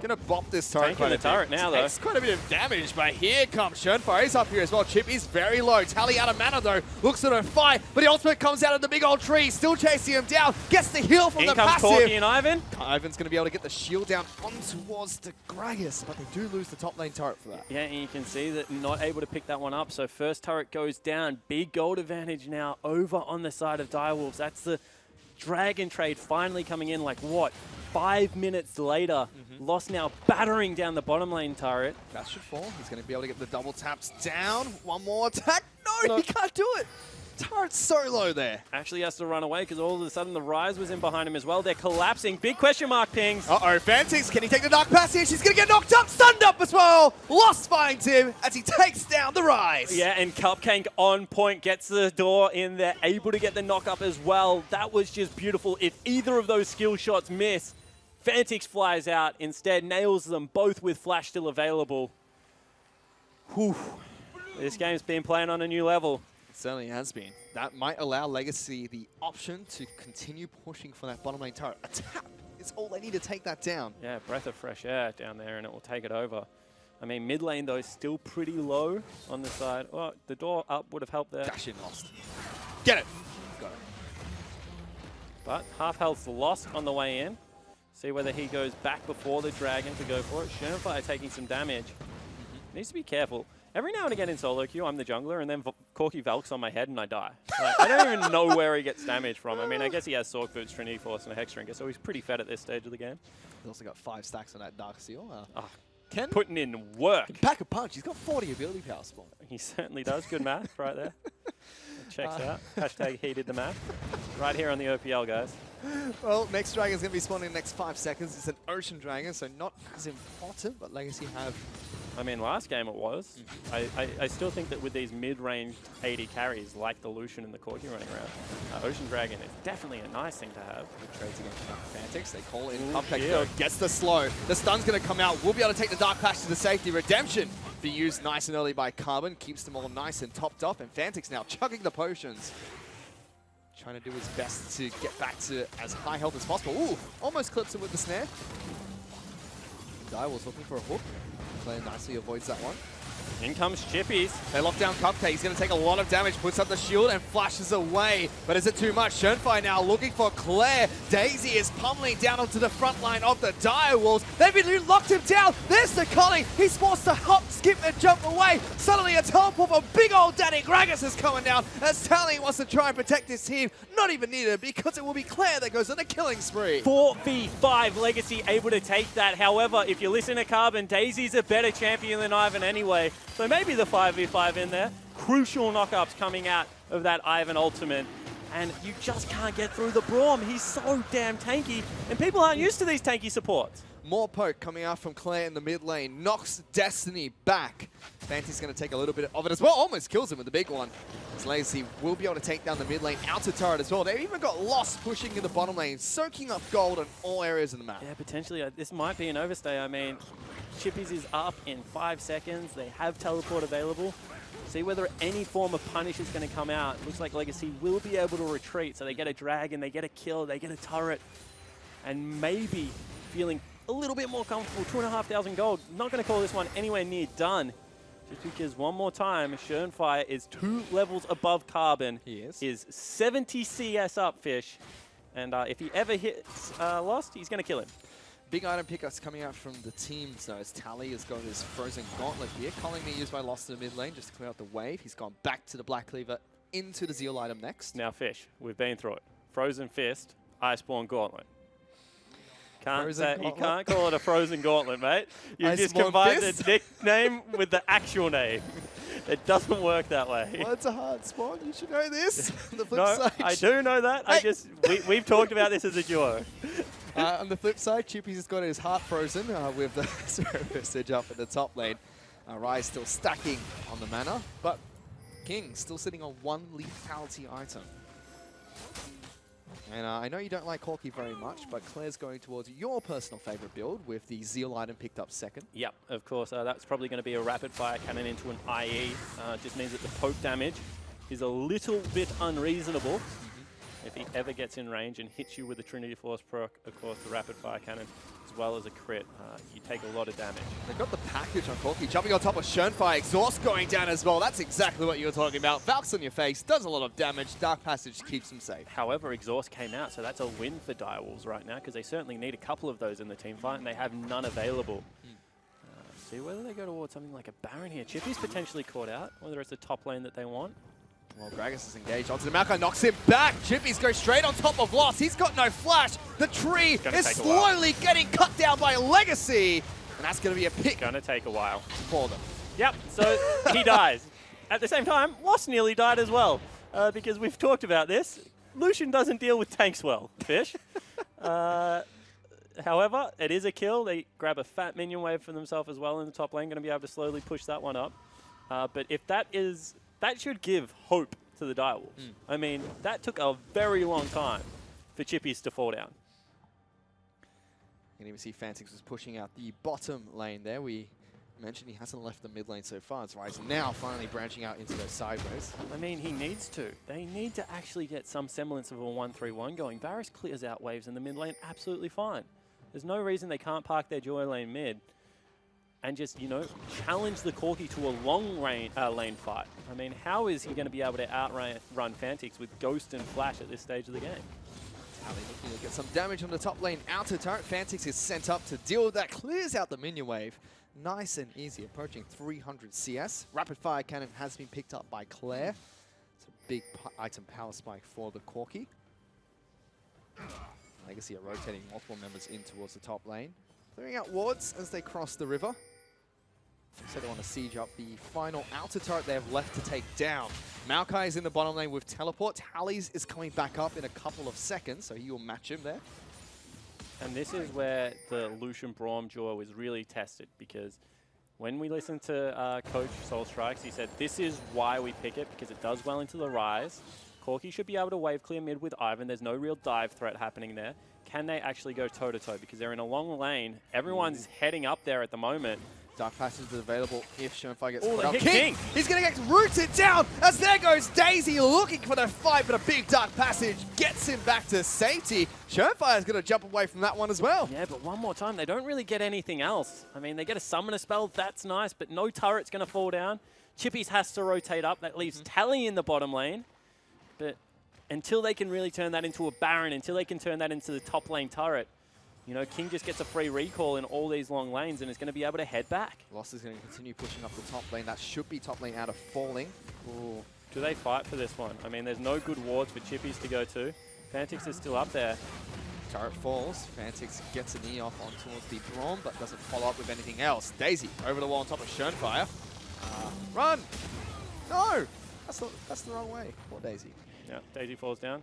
Gonna bop this turret. Taking the turret now, though. It's quite a bit of damage, but here comes Schernfire. He's up here as well. Chippy's very low. Tally out of mana, though. Looks at a fight, but the ultimate comes out of the big old tree. Still chasing him down. Gets the heal from the passive. Corki and Ivan. Ivan's gonna be able to get the shield down on towards the Gragas, but they do lose the top lane turret for that. Yeah, and you can see that not able to pick that one up. So first turret goes down. Big gold advantage now over on the side of Direwolves. That's the Dragon trade finally coming in, like what? 5 minutes later, Lost now battering down the bottom lane turret. That should fall. He's going to be able to get the double taps down. One more attack. No, he can't do it. Turret's so low there. Actually has to run away because all of a sudden the Rise was in behind him as well. They're collapsing. Big question mark pings. Uh-oh, Fantix, can he take the Dark Passage? He's going to get knocked up, stunned up as well. Lost finds him as he takes down the Rise. Yeah, and Cupcake on point, gets the door in there, able to get the knock up as well. That was just beautiful. If either of those skill shots miss, Fantix flies out, instead nails them both with Flash still available. Whew. This game's been playing on a new level. It certainly has been. That might allow Legacy the option to continue pushing for that bottom lane turret. A tap It's all they need to take that down. Yeah, breath of fresh air down there, and it will take it over. I mean, mid lane, though, is still pretty low on the side. Oh, the door up would have helped there. Dash in lost. Get it. Got it. But half health's lost on the way in. See whether he goes back before the dragon to go for it. Shernfire taking some damage. Needs to be careful. Every now and again in solo queue, I'm the jungler, and then Corki Valk's on my head and I die. Like, I don't even know where he gets damage from. I mean, I guess he has Sork Boots, Trinity Force, and a Hexdrinker, so he's pretty fed at this stage of the game. He's also got 5 stacks on that Dark Seal. Ken putting in work. Pack a punch. He's got 40 ability power spawn. He certainly does. Good math right there. Checks out. Hashtag he did the math. Right here on the OPL, guys. Well, next dragon's going to be spawning in the next 5 seconds. It's an Ocean Dragon, so not as important, but Legacy have... I mean, last game it was. I still think that with these mid-range 80 carries, like the Lucian and the Corki running around, Ocean Dragon is definitely a nice thing to have. Good trades against Fantix. They call in Pumpek, though. Gets the slow. The stun's going to come out. We'll be able to take the Dark Patch to the safety. Redemption be used nice and early by Carbon. Keeps them all nice and topped off. And Fantix now chugging the potions. Trying to do his best to get back to as high health as possible. Ooh, almost clips him with the snare. Direwolf's looking for a hook. Claire nicely avoids that one. In comes Chippies. They lock down Cupcake. He's going to take a lot of damage, puts up the shield and flashes away. But is it too much? Shernfire now looking for Claire. Daisy is pummeling down onto the front line of the Direwolves. They've locked him down. There's the Collie. He's forced to hop, skip, and jump away. Suddenly a teleport for big old Daddy Gragas is coming down as Tally wants to try and protect his team. Not even needed because it will be Claire that goes on a killing spree. 4v5 Legacy able to take that. However, if you listen to Carbon, Daisy's a better champion than Ivan anyway. So maybe the 5v5 in there. Crucial knockups coming out of that Ivan ultimate. And you just can't get through the Braum. He's so damn tanky. And people aren't used to these tanky supports. More poke coming out from Claire in the mid lane. Knocks Destiny back. Fanty's going to take a little bit of it as well. Almost kills him with the big one. As Legacy will be able to take down the mid lane out to turret as well. They've even got Lost pushing in the bottom lane, soaking up gold in all areas of the map. Yeah, potentially. This might be an overstay. I mean, Chippies is up in 5 seconds. They have teleport available. See whether any form of punish is going to come out. Looks like Legacy will be able to retreat. So they get a dragon, they get a kill, they get a turret. And maybe feeling a little bit more comfortable. 2,500 gold. Not going to call this one anywhere near done. Just because one more time, Shernfire is 2 levels above Carbon. He is. Is 70 CS up, Fish. And if he ever hits Lost, he's going to kill him. Big item pickups coming out from the teams though, as Tally has got his Frozen Gauntlet here. Calling me used by Lost in the mid lane just to clear out the wave. He's gone back to the Black Cleaver into the Zeal item next. Now, Fish, we've been through it. Frozen Fist, Iceborne Gauntlet. You can't call it a Frozen Gauntlet, mate. You just combine the nickname with the actual name. It doesn't work that way. Well, it's a hard spawn. You should know this. On the flip No, side. I do know that. Hey. We've talked about this as a duo. On the flip side, Chippy's has got his heart frozen with the Surge up in the top lane. Rise still stacking on the mana, but King still sitting on 1 lethality item. And I know you don't like Corki very much, but Claire's going towards your personal favorite build with the Zeal item picked up second. Yep, of course. That's probably going to be a rapid fire cannon into an IE. Just means that the poke damage is a little bit unreasonable. If he ever gets in range and hits you with the Trinity Force proc, of course, the rapid fire cannon, as well as a crit, you take a lot of damage. They've got the package on Corki, jumping on top of Shernfire, Exhaust going down as well. That's exactly what you were talking about. Valk's on your face, does a lot of damage. Dark Passage keeps him safe. However, Exhaust came out, so that's a win for Direwolves right now, because they certainly need a couple of those in the team fight, and they have none available. See whether they go towards something like a Baron here. Chippy's potentially caught out, whether it's the top lane that they want. Well, Gragas is engaged onto the Maokai, knocks him back. Chippies goes straight on top of Lost. He's got no flash. The tree is slowly getting cut down by Legacy. And that's going to be a pick. Gonna take a while. For them. Yep, so he dies. At the same time, Lost nearly died as well. Because we've talked about this. Lucian doesn't deal with tanks well, Fish. However, it is a kill. They grab a fat minion wave for themselves as well in the top lane. Going to be able to slowly push that one up. But if that is... That should give hope to the Direwolves. I mean, that took a very long time for Chippies to fall down. You can even see Fantix was pushing out the bottom lane there. We mentioned he hasn't left the mid lane so far. It's Rise now finally branching out into those sideways. I mean, he needs to. They need to actually get some semblance of a 1-3-1 going. Varus clears out waves in the mid lane absolutely fine. There's no reason they can't park their Joy lane mid and just, you know, challenge the Corki to a long lane fight. I mean, how is he going to be able to outrun Fantix with Ghost and Flash at this stage of the game? Tally looking to get some damage on the top lane. Outer turret, Fantix is sent up to deal with that. Clears out the minion wave. Nice and easy, approaching 300 CS. Rapid fire cannon has been picked up by Claire. It's a big item power spike for the Corki. Legacy are rotating multiple members in towards the top lane. Clearing out wards as they cross the river. So they want to siege up the final outer turret they have left to take down. Maokai is in the bottom lane with teleport. Tally's is coming back up in a couple of seconds, so he will match him there. And this is where the Lucian Braum duo is really tested, because when we listened to Coach Soul Strikes, he said this is why we pick it, because it does well into the Rise. Corki should be able to wave clear mid with Ivern. There's no real dive threat happening there. Can they actually go toe-to-toe? Because they're in a long lane. Everyone's heading up there at the moment. Dark Passage is available if Shernfire gets Oh, put they up. hit King! He's going to get rooted down as there goes Daisy looking for the fight, but a big Dark Passage gets him back to safety. Shernfire is going to jump away from that one as well. Yeah, but one more time, they don't really get anything else. I mean, they get a Summoner spell, that's nice, but no turret's going to fall down. Chippies has to rotate up, that leaves Tally in the bottom lane. But until they can really turn that into a Baron, until they can turn that into the top lane turret, you know, King just gets a free recall in all these long lanes and is going to be able to head back. Lost is going to continue pushing up the top lane. That should be top lane out of falling. Ooh. Do they fight for this one? I mean, there's no good wards for Chippies to go to. Fantix is still up there. Turret falls. Fantix gets a knee off on towards the Braum, but doesn't follow up with anything else. Daisy over the wall on top of Shernfire. Run! No! That's the wrong way. Poor Daisy. Yeah, Daisy falls down.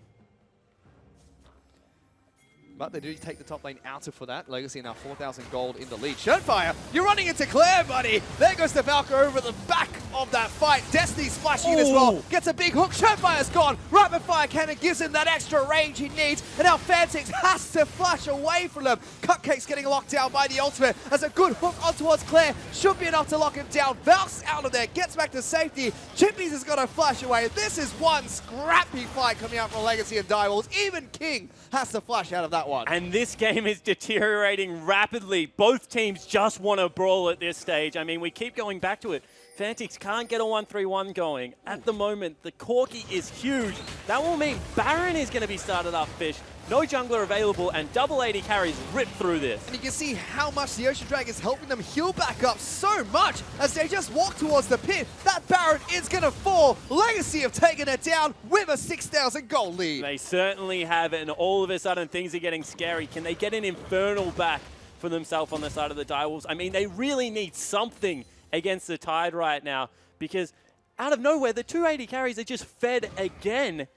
But they do take the top lane outer for that. Legacy now 4,000 gold in the lead. Shernfire, you're running into Claire, buddy. There goes the Valkyrie over the back of that fight. Destiny's flashing in as well. Gets a big hook. Shernfire's gone. Rapid fire cannon gives him that extra range he needs. And now Fantix has to flash away from them. Cupcake's getting locked down by the ultimate. As a good hook on towards Claire. Should be enough to lock him down. Valk's out of there. Gets back to safety. Chippies has got to flash away. This is one scrappy fight coming out from Legacy and Direwolves. Even King has to flash out of that one. And this game is deteriorating rapidly. Both teams just want to brawl at this stage. I mean, we keep going back to it. Fantix can't get a 1-3-1 going. At the moment, the Corki is huge. That will mean Baron is going to be started up fish. No jungler available, and double AD carries rip through this. And you can see how much the Ocean Dragon is helping them heal back up so much as they just walk towards the pit. That Baron is going to fall. Legacy have taken it down with a 6,000 gold lead. They certainly have, and all of a sudden things are getting scary. Can they get an Infernal back for themselves on the side of the Direwolves? I mean, they really need something against the Tide right now, because out of nowhere, the 280 carries are just fed again.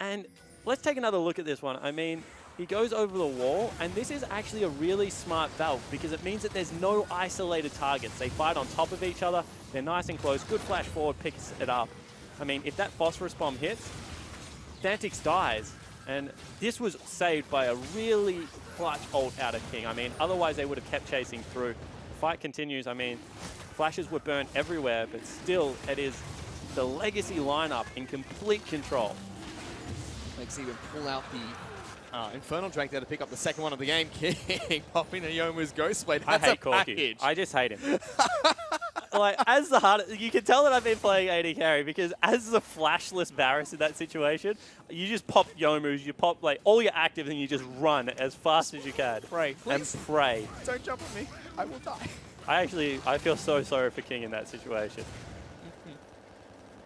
And let's take another look at this one. I mean, he goes over the wall, and this is actually a really smart valve because it means that there's no isolated targets. They fight on top of each other. They're nice and close. Good flash forward, picks it up. I mean, if that Phosphorus Bomb hits, Fantix dies. And this was saved by a really clutch ult out of King. I mean, otherwise they would have kept chasing through. The fight continues. I mean, flashes were burnt everywhere, but still, it is the Legacy lineup in complete control. Legacy even pull out the Infernal Drake there to pick up the second one of the game. King popping a Yomu's Ghostblade. I That's hate a Corki. package. I just hate him. Like, as the hard, you can tell that I've been playing AD carry because as the flashless Varus in that situation, you just pop Yomus, you pop like all your active, and you just run as fast as you can. Pray, please. And pray. Don't jump on me. I will die. I feel so sorry for King in that situation.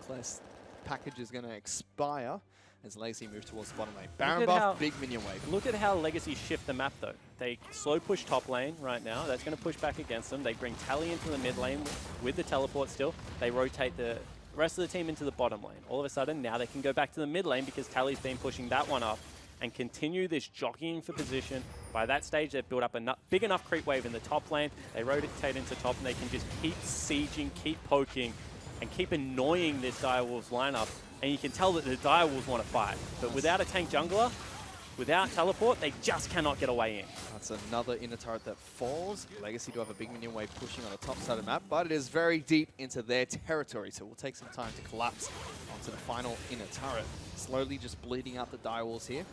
Claire's package is going to expire as Legacy moves towards the bottom lane. Look Baron at buff, how- big minion wave. Look at how Legacy shift the map, though. They slow push top lane right now. That's going to push back against them. They bring Tally into the mid lane with the teleport still. They rotate the rest of the team into the bottom lane. All of a sudden, now they can go back to the mid lane because Tally's been pushing that one up and continue this jockeying for position. By that stage, they've built up a big enough creep wave in the top lane. They rotate into top, and they can just keep sieging, keep poking, and keep annoying this Direwolves lineup. And you can tell that the Direwolves want to fight. But without a tank jungler, without teleport, they just cannot get away in. That's another inner turret that falls. Legacy do have a big minion wave pushing on the top side of the map, but it is very deep into their territory, so it will take some time to collapse onto the final inner turret. Slowly just bleeding out the Direwolves here.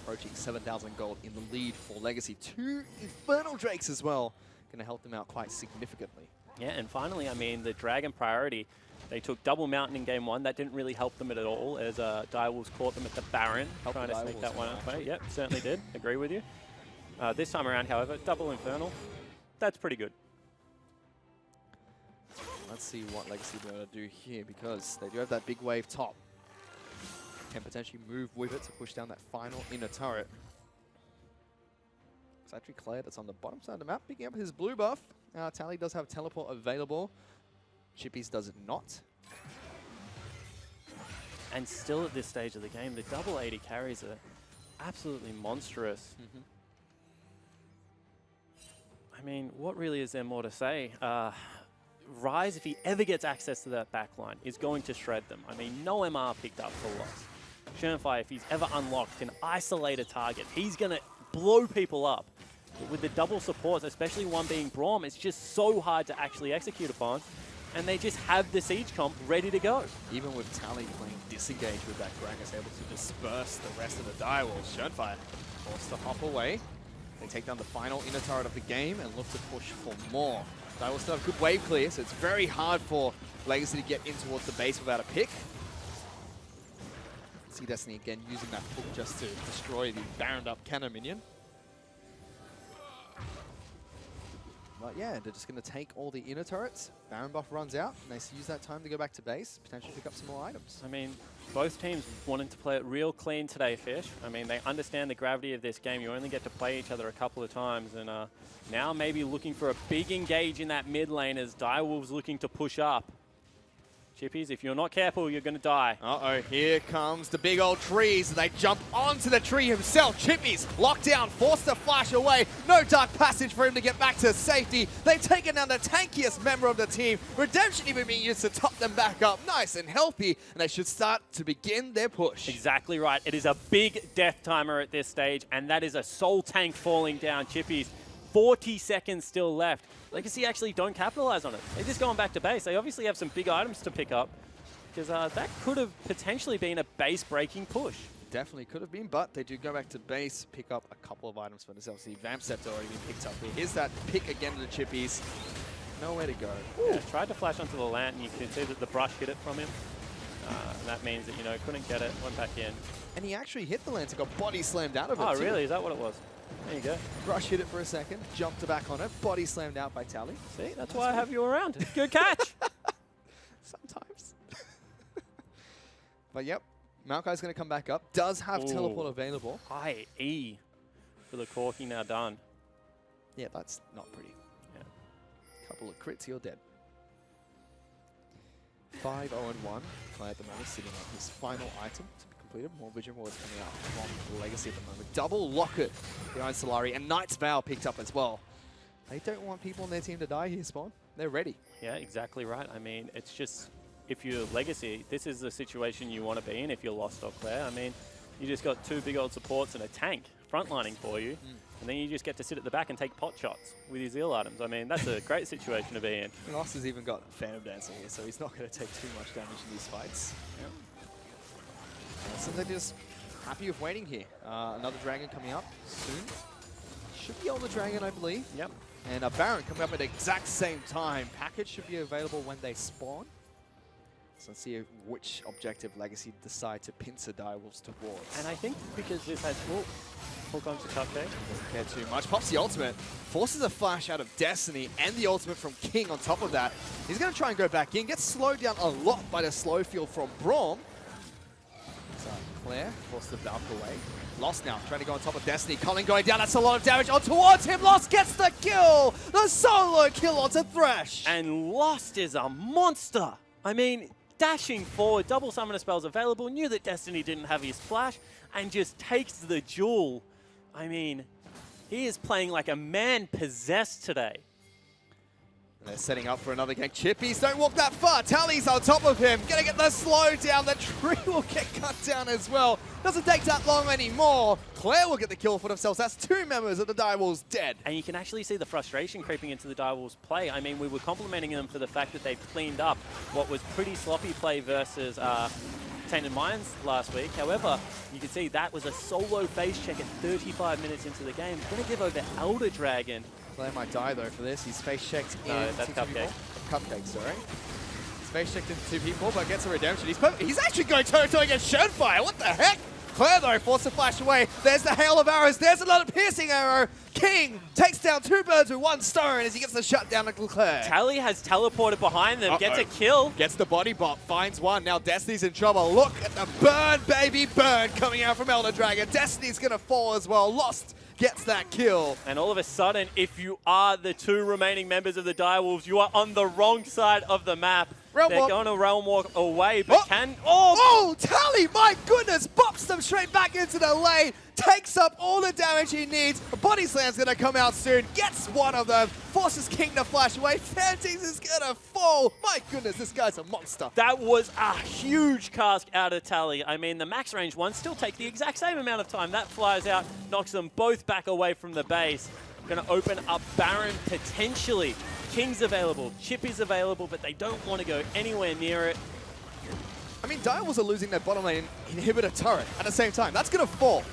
approaching 7,000 gold in the lead for Legacy. 2 Infernal Drakes as well. Going to help them out quite significantly. Yeah, and finally, I mean, the Dragon priority. They took double Mountain in game 1. That didn't really help them at all, as Direwolves caught them at the Baron, trying to sneak that one away. Yep, certainly did. Agree with you. This time around, however, double Infernal. That's pretty good. Let's see what Legacy are going to do here, because they do have that big wave top. Can potentially move with it to push down that final inner turret. It's actually Claire that's on the bottom side of the map, picking up his blue buff. Tally does have teleport available. Chippies does not. And still at this stage of the game, the double 80 carries are absolutely monstrous. I mean, what really is there more to say? Ryze, if he ever gets access to that backline, is going to shred them. I mean, no MR picked up for loss. Shernfire, if he's ever unlocked, can isolate a target. He's going to blow people up. But with the double supports, especially one being Braum, it's just so hard to actually execute upon. And they just have the siege comp ready to go. Even with Tally playing disengage with that, Gragas able to disperse the rest of the Direwolves. Shernfire forced to hop away. They take down the final inner turret of the game and look to push for more. Direwolves still have good wave clear, so it's very hard for Legacy to get in towards the base without a pick. See Destiny again using that hook just to destroy the Baroned up cannon minion. But yeah, they're just going to take all the inner turrets. Baron buff runs out, and they use that time to go back to base, potentially pick up some more items. I mean, both teams wanting to play it real clean today, Fish. I mean, they understand the gravity of this game. You only get to play each other a couple of times, and now maybe looking for a big engage in that mid lane as Direwolves looking to push up. Chippies, if you're not careful, you're going to die. Uh-oh, here comes the big old trees. They jump onto the tree himself. Chippies locked down, forced to flash away. No dark passage for him to get back to safety. They've taken down the tankiest member of the team. Redemption even being used to top them back up. Nice and healthy, and they should start to begin their push. Exactly right. It is a big death timer at this stage, and that is a soul tank falling down. Chippies, 40 seconds still left. Legacy actually don't capitalize on it. They're just going back to base. They obviously have some big items to pick up, because that could have potentially been a base-breaking push. Definitely could have been, but they do go back to base, pick up a couple of items for themselves. See, Vamp Scepter already been picked up here. Here's that pick again to the Chippies. Nowhere to go. Yeah, tried to flash onto the lantern. You can see that the brush hit it from him. That means that, you know, couldn't get it, went back in. And he actually hit the lantern, got body slammed out of it. Oh, too. really? Is that what it was? There you go. Brush hit it for a second, jumped back on it, body slammed out by Tally. See, that's why I have you around. Good catch. Sometimes. But yep, Maokai's going to come back up. Does have teleport available. High E for the Corki now done. Yeah, that's not pretty. Yeah. Couple of crits, you're dead. 5-0-1. Clay at the moment sitting on his final item to be completed. More Vision Wards coming out from Legacy at the moment. Double Locket behind Solari, and Knight's Vow picked up as well. They don't want people on their team to die here, Spawn. They're ready. Yeah, exactly right. I mean, it's just, if you're Legacy, this is the situation you want to be in if you're Lost or Claire. I mean, you just got 2 big old supports and a tank frontlining for you, and then you just get to sit at the back and take pot shots with your Zeal items. I mean, that's a great situation to be in. Lost has even got Phantom Dancer here, so he's not going to take too much damage in these fights. Yep. So they're just happy with waiting here. Another Dragon coming up soon. Should be on the Dragon, I believe. Yep. And a Baron coming up at the exact same time. Package should be available when they spawn. So let's see which objective Legacy decide to pincer Direwolves towards. And I think because this has hook onto Cupcake. Doesn't care too much. Pops the ultimate. Forces a flash out of Destiny and the ultimate from King on top of that. He's going to try and go back in. Gets slowed down a lot by the slow field from Braum. So Claire forced the Valk away. Lost now, trying to go on top of Destiny. Colin going down, that's a lot of damage on towards him. Lost gets the kill! The solo kill onto Thresh! And Lost is a monster! I mean, dashing forward, double summoner spells available, knew that Destiny didn't have his flash, and just takes the jewel. I mean, he is playing like a man possessed today. And they're setting up for another game. Chippies don't walk that far. Tally's on top of him. Gonna get the slow down. The tree will get cut down as well. Doesn't take that long anymore. Claire will get the kill for themselves. That's 2 members of the Direwolves dead. And you can actually see the frustration creeping into the Direwolves play. I mean, we were complimenting them for the fact that they've cleaned up what was pretty sloppy play versus Tainted Minds last week. However, you can see that was a solo face check at 35 minutes into the game. Going to give over Elder Dragon. Player might die though for this. He's face checked in. No, that's two Cupcake. people. Cupcake, sorry. He's face checked into 2 people, but gets a redemption. He's actually going toe-to-toe against Shernfire. What the heck? Claire, though, forced to flash away. There's the hail of arrows. There's another piercing arrow. King takes down 2 birds with 1 stone as he gets the shutdown of Leclerc. Tally has teleported behind them, gets a kill. Gets the body bop, finds 1. Now Destiny's in trouble. Look at the burn, baby, burn coming out from Elder Dragon. Destiny's going to fall as well. Lost gets that kill. And all of a sudden, if you are the 2 remaining members of the Direwolves, you are on the wrong side of the map. They're going to Realm Walk away, but Oh, Tally, my goodness, bops them straight back into the lane, takes up all the damage he needs. Body Slam's going to come out soon, gets 1 of them, forces King to flash away. Fantics is going to fall. My goodness, this guy's a monster. That was a huge cast out of Tally. I mean, the max range ones still take the exact same amount of time. That flies out, knocks them both back away from the base. Going to open up Baron potentially. King's available, Chippy's available, but they don't want to go anywhere near it. I mean, Direwolves are losing their bottom lane inhibitor turret at the same time. That's going to fall.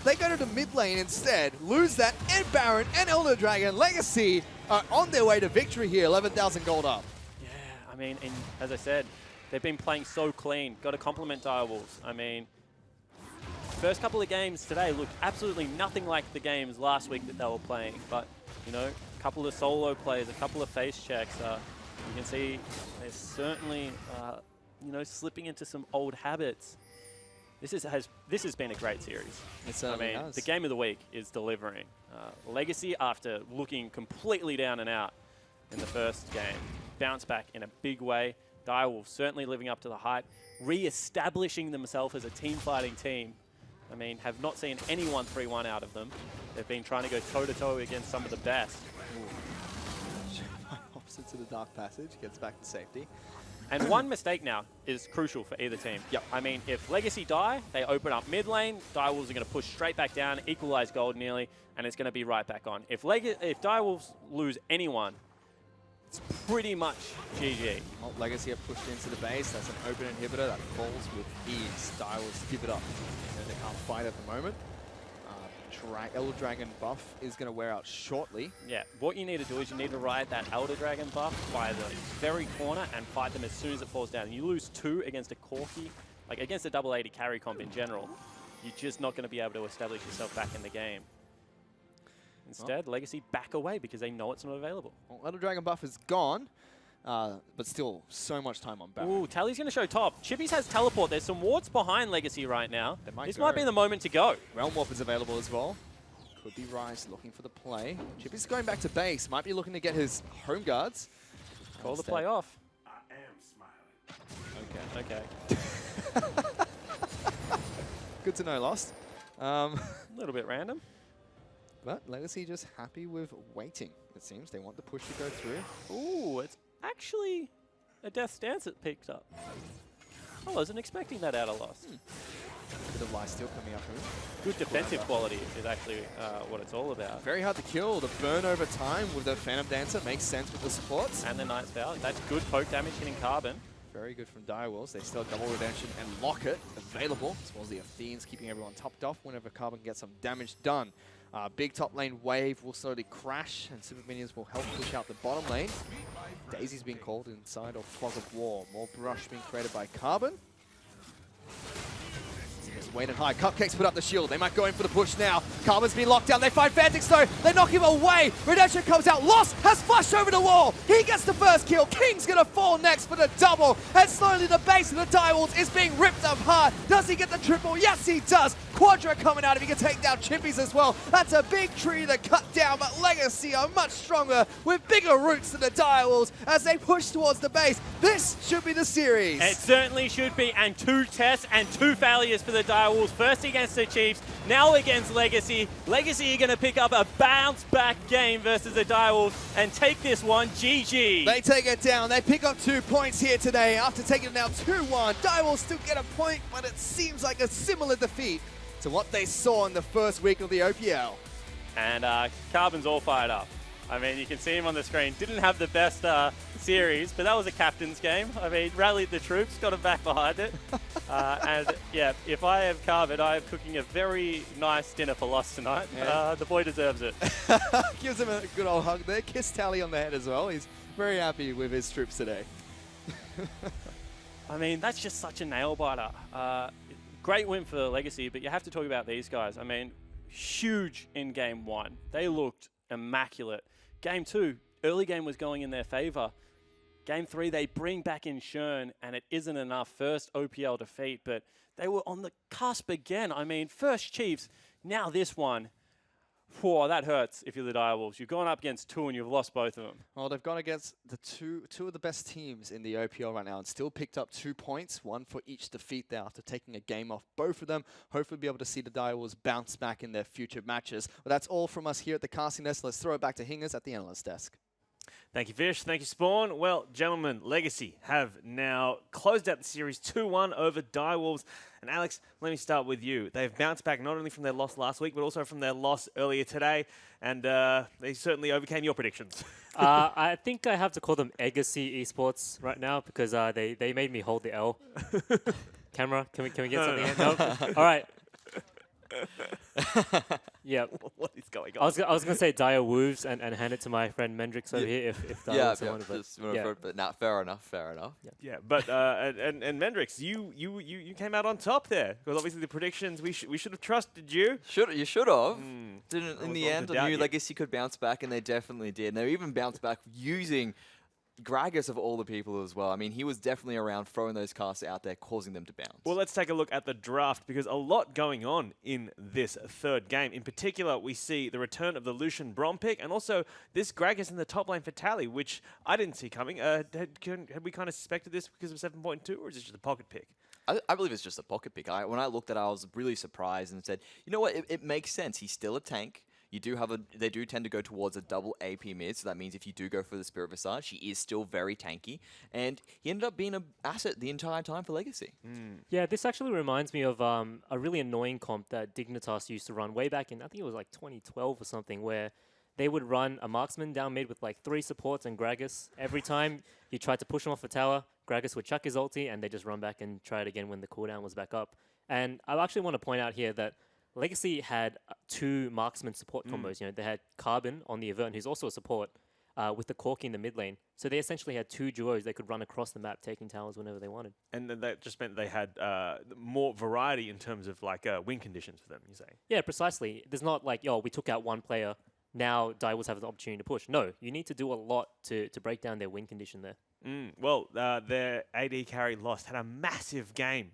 They go to the mid lane instead, lose that, and Baron and Elder Dragon Legacy are on their way to victory here, 11,000 gold up. Yeah, I mean, and as I said, they've been playing so clean. Got to compliment Direwolves. I mean, first couple of games today looked absolutely nothing like the games last week that they were playing, but, you know, a couple of solo plays, a couple of face checks. You can see they're certainly, you know, slipping into some old habits. This has been a great series. It certainly has. The game of the week is delivering. Legacy, after looking completely down and out in the first game, bounced back in a big way. Direwolves certainly living up to the hype, re-establishing themselves as a team-fighting team. I mean, have not seen any 1-3-1 out of them. They've been trying to go toe-to-toe against some of the best. Opposite to the Dark Passage, gets back to safety. And one mistake now is crucial for either team. Yep. I mean, if Legacy die, they open up mid lane, Direwolves are going to push straight back down, equalize gold nearly, and it's going to be right back on. If Direwolves lose anyone, it's pretty much GG. Well, Legacy have pushed into the base. That's an open inhibitor that falls with ease. Direwolves give it up. They can't fight at the moment. Elder Dragon buff is going to wear out shortly. Yeah, what you need to do is you need to ride that Elder Dragon buff by the very corner and fight them as soon as it falls down. You lose 2 against a Corki, like against a double 80 carry comp in general, you're just not going to be able to establish yourself back in the game. Instead, Legacy back away because they know it's not available. Well, Elder Dragon buff is gone, but still so much time on Baron. Ooh, Tally's going to show top. Chippies has teleport. There's some wards behind Legacy right now. This might be the moment to go. Realm Warp is available as well. Could be Rice looking for the play. Chippy's going back to base. Might be looking to get his home guards. Call the play off. I am smiling. Okay. Good to know, Lost. A little bit random. But Legacy just happy with waiting, it seems. They want the push to go through. Ooh, it's actually a Death Stance it picked up. I wasn't expecting that out of Lost. Bit of life steal coming up from him. Good defensive quality is actually what it's all about. Very hard to kill. The burn over time with the Phantom Dancer makes sense with the supports. And the Knight's Vow. That's good poke damage hitting Carbon. Very good from Direwolves. They still have double redemption and locket available, as well as the Athenes keeping everyone topped off whenever Carbon gets some damage done. Big top lane wave will slowly crash, and Super Minions will help push out the bottom lane. Daisy's being called inside of Fog of War. More brush being created by Carbon. Waiting high. Cupcakes put up the shield. They might go in for the push now. Carbon's been locked down. They find Fantix though. They knock him away. Redemption comes out. Lost has flushed over the wall. He gets the first kill. King's going to fall next for the double. And slowly the base of the Direwolves is being ripped apart. Does he get the triple? Yes, he does. Quadra coming out. If he can take down Chippies as well. That's a big tree to cut down. But Legacy are much stronger with bigger roots than the Direwolves as they push towards the base. This should be the series. It certainly should be. And 2 tests and 2 failures for the Direwolves. First against the Chiefs, now against Legacy. Legacy are going to pick up a bounce-back game versus the Direwolves and take this one. GG. They take it down. They pick up 2 points here today after taking it down 2-1. Direwolves still get a point, but it seems like a similar defeat to what they saw in the first week of the OPL. And Carbon's all fired up. I mean, you can see him on the screen. Didn't have the best series, but that was a captain's game. I mean, rallied the troops, got him back behind it. And yeah, if I have Carvin, I am cooking a very nice dinner for Lost tonight. Yeah. The boy deserves it. Gives him a good old hug there. Kiss Tally on the head as well. He's very happy with his troops today. I mean, that's just such a nail-biter. Great win for Legacy, but you have to talk about these guys. I mean, huge in Game 1. They looked immaculate. Game 2, early game was going in their favor. Game 3, they bring back in Shern, and it isn't enough. First OPL defeat, but they were on the cusp again. I mean, first Chiefs, now this one. Whoa, that hurts if you're the Direwolves. You've gone up against 2 and you've lost both of them. Well, they've gone against the two of the best teams in the OPL right now and still picked up 2 points, 1 for each defeat there after taking a game off both of them. Hopefully be able to see the Direwolves bounce back in their future matches. But that's all from us here at the Casting Desk. Let's throw it back to Hingers at the analyst desk. Thank you, Fish. Thank you, Spawn. Well, gentlemen, Legacy have now closed out the series 2-1 over Direwolves. And Alex, let me start with you. They've bounced back not only from their loss last week, but also from their loss earlier today. And they certainly overcame your predictions. I think I have to call them Legacy Esports right now because they made me hold the L. Camera, can we get something in? No? All right. Yeah. What is going on? I was going to say Dire Wolves and hand it to my friend Mendrix over here if Dire Wolves wanted, but nah, fair enough. Yeah, but and Mendrix, you came out on top there because obviously the predictions we should have trusted you. You should have. I In the was end, on to I knew doubt you. Legacy could bounce back, and they definitely did. And they even bounced back using Gragas of all the people as well. I mean, he was definitely around throwing those casts out there, causing them to bounce. Well, let's take a look at the draft because a lot going on in this third game. In particular, we see the return of the Lucian Brom pick and also this Gragas in the top lane for Tally, which I didn't see coming. Had we kind of suspected this because of 7.2 or is it just a pocket pick? I believe it's just a pocket pick. When I looked at it, I was really surprised and said, you know what, it makes sense. He's still a tank. You do have they do tend to go towards a double AP mid, so that means if you do go for the Spirit Visage, he is still very tanky, and he ended up being an asset the entire time for Legacy. Yeah, this actually reminds me of a really annoying comp that Dignitas used to run way back in, I think it was like 2012 or something, where they would run a marksman down mid with like 3 supports and Gragas. Every time you tried to push him off a tower, Gragas would chuck his ulti, and they just run back and try it again when the cooldown was back up. And I actually want to point out here that Legacy had 2 marksman support combos. You know, they had Carbon on the Avern, who's also a support, with the Corki in the mid lane. So they essentially had 2 duos they could run across the map, taking towers whenever they wanted. And then that just meant they had more variety in terms of like win conditions for them, you say? Yeah, precisely. There's not like, we took out 1 player, now Direwolves have the opportunity to push. No, you need to do a lot to break down their win condition there. Well, their AD carry Lost had a massive game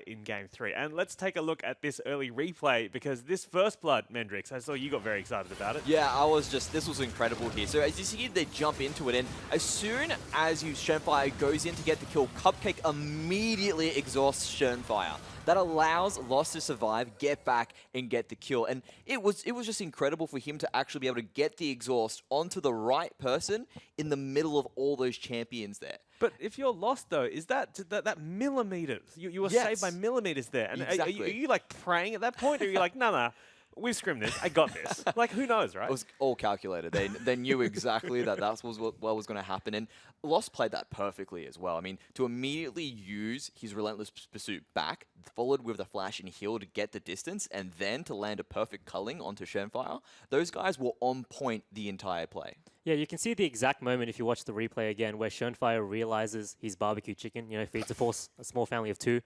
in Game 3. And let's take a look at this early replay because this first blood, Mendrix, I saw you got very excited about it. Yeah, this was incredible here. So as you see, they jump into it, and as soon as Shernfire goes in to get the kill, Cupcake immediately exhausts Shernfire. That allows Lost to survive, get back, and get the kill. And it was just incredible for him to actually be able to get the exhaust onto the right person in the middle of all those champions there. But if you're Lost, though, is that millimeters? You were saved by millimeters there. And Exactly. are you like praying at that point? Or are you like, nah, we've scrimmed this. I got this. Like, who knows, right? It was all calculated. They knew exactly that was what was going to happen. And Lost played that perfectly as well. I mean, to immediately use his Relentless Pursuit back, followed with the flash and heal to get the distance, and then to land a perfect culling onto Shernfire, those guys were on point the entire play. Yeah, you can see the exact moment if you watch the replay again where Shernfire realizes he's barbecue chicken, feeds a small family of 2.